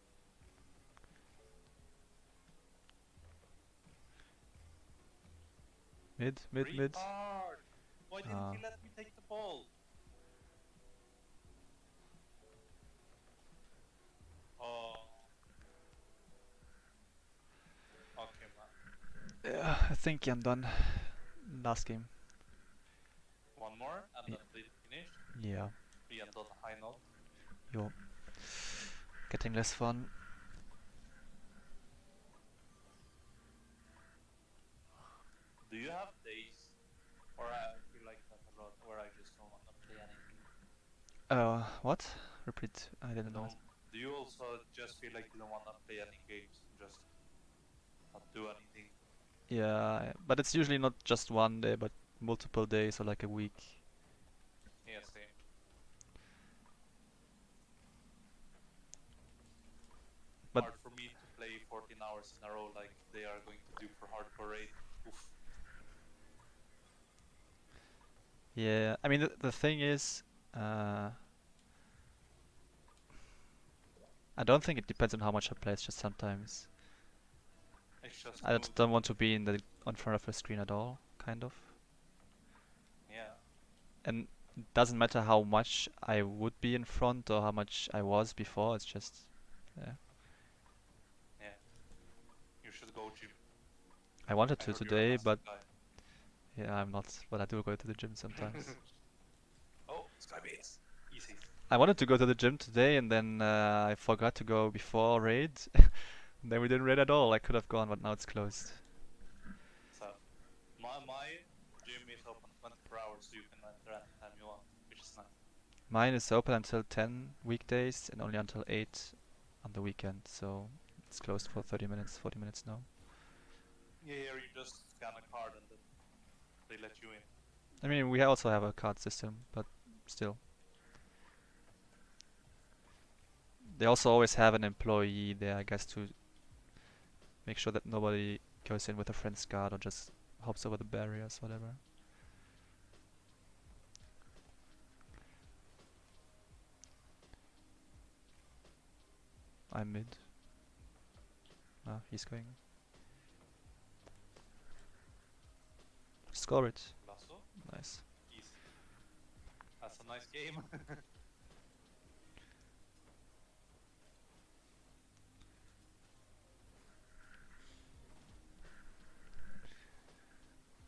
mid. Retard! Why didn't Ah. he let me take the ball? Oh. Okay, man. Yeah, I think I'm done. Last game. One more, and Yeah. then we finish. Yeah. We end on a high note. Yo. Getting less fun. Do you have days, or I feel like that a lot, where I just don't want to play anything? What? Repeat. I didn't know. Do you also just feel like you don't want to play any games, just not do anything? Yeah, but it's usually not just one day, but multiple days or like a week. Yeah, same. But- Hard for me to play 14 hours in a row like they are going to do for hardcore raid. Oof. Yeah, I mean the thing is, I don't think it depends on how much I play. It's just sometimes It's just I mood. don't want to be in front of the screen at all, kind of. Yeah. And it doesn't matter how much I would be in front or how much I was before. It's just, yeah. You should go gym. I wanted I to heard you're a today, massive but guy. yeah, I'm not. But I do go to the gym sometimes. Oh, Skybase. Easy. I wanted to go to the gym today, and then I forgot to go before raid. Then we didn't raid at all. I could have gone, but now it's closed. So, my gym is open 24 hours, so you can enter anytime you want, which is nice. Mine is open until 10 weekdays and only until 8 on the weekend, so it's closed for 30 minutes, 40 minutes now. Yeah, here you just scan a card and then they let you in. I mean, we also have a card system, but still. They also always have an employee there, I guess, to make sure that nobody goes in with a friend's card or just hops over the barriers, whatever. I'm mid. Ah, he's going. Score it. Lasso? Nice. Easy. That's a nice game.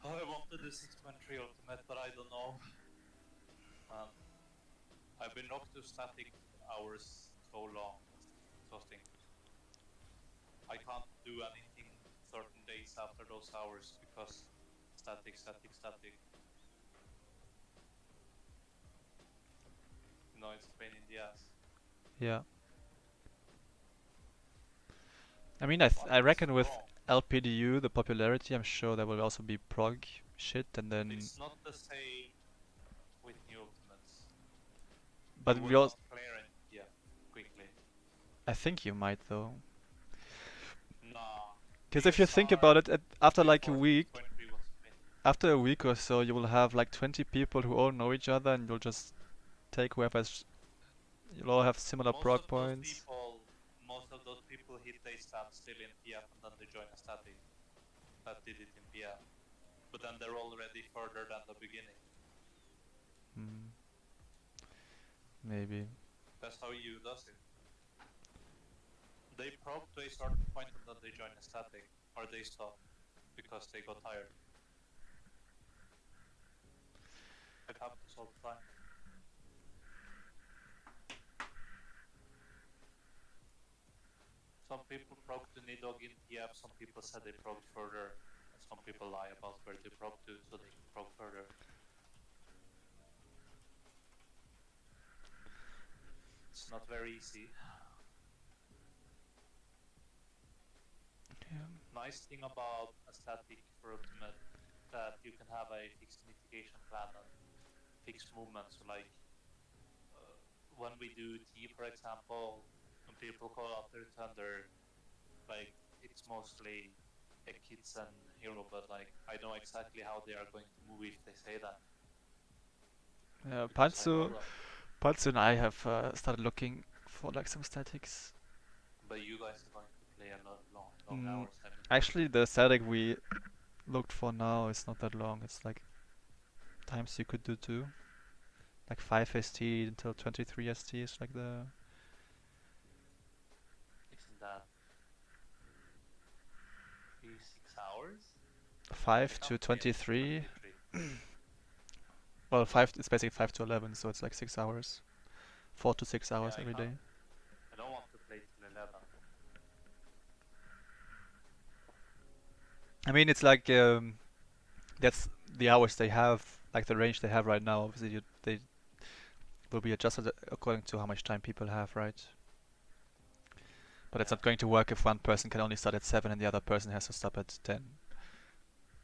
Oh, I wanted the 6.3 ultimate, but I don't know. I've been locked to static hours so long. It's exhausting. I can't do anything certain days after those hours because static. You know, it's a pain in the ass. Yeah. I mean, I What is reckon with wrong? LPDU, the popularity, I'm sure there will also be prog shit, and then. It's not the same with new ultimates. But You we will also. not clear it, yeah, quickly. I think you might though. Nah. Because if you think about it, after like a before week, 6.3 was a pain. after a week or so, you will have like 20 people who all know each other, and you'll just take whoever's. You'll all have similar prog points. Most of those people hit a standstill in PF and then they join a static. That did it in PF. But then they're already further than the beginning. Hmm. Maybe. That's how you does it. They proc to a certain point and then they join a static. or they stop because they got tired. It happens all the time. Some people broke to Nidog in TF, some people said they broke further, and some people lie about where they broke to so they can broke further. It's not very easy. Yeah. Nice thing about a static for Ultimate that you can have a fixed mitigation plan and fixed movements. So like when we do T, for example, when people call out their thunder, like it's mostly kids and hero, but like I know exactly how they are going to move if they say that. Yeah, Because I know Pansu, them. Pansu and I have started looking for like some statics. But you guys are going to play a lot long Mm, hours. I mean, Actually, the static we looked for now is not that long. It's like times you could do too. Like 5 ST until 23 ST is like the isn't that 6 hours? 5 You to can't play at 23. 23. Well, 5 it's basically 5 to 11, so it's like 6 hours. 4 to 6 hours Yeah, I every day. can't. I don't want to play till 11. I mean, it's like that's the hours they have, like the range they have right now. Obviously, they will be adjusted according to how much time people have, right? But it's Yeah. not going to work if one person can only start at 7 and the other person has to stop at 10.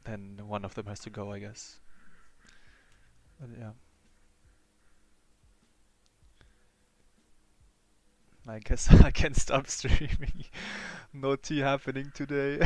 Then one of them has to go, I guess. But yeah. I guess I can stop streaming. No tea happening today.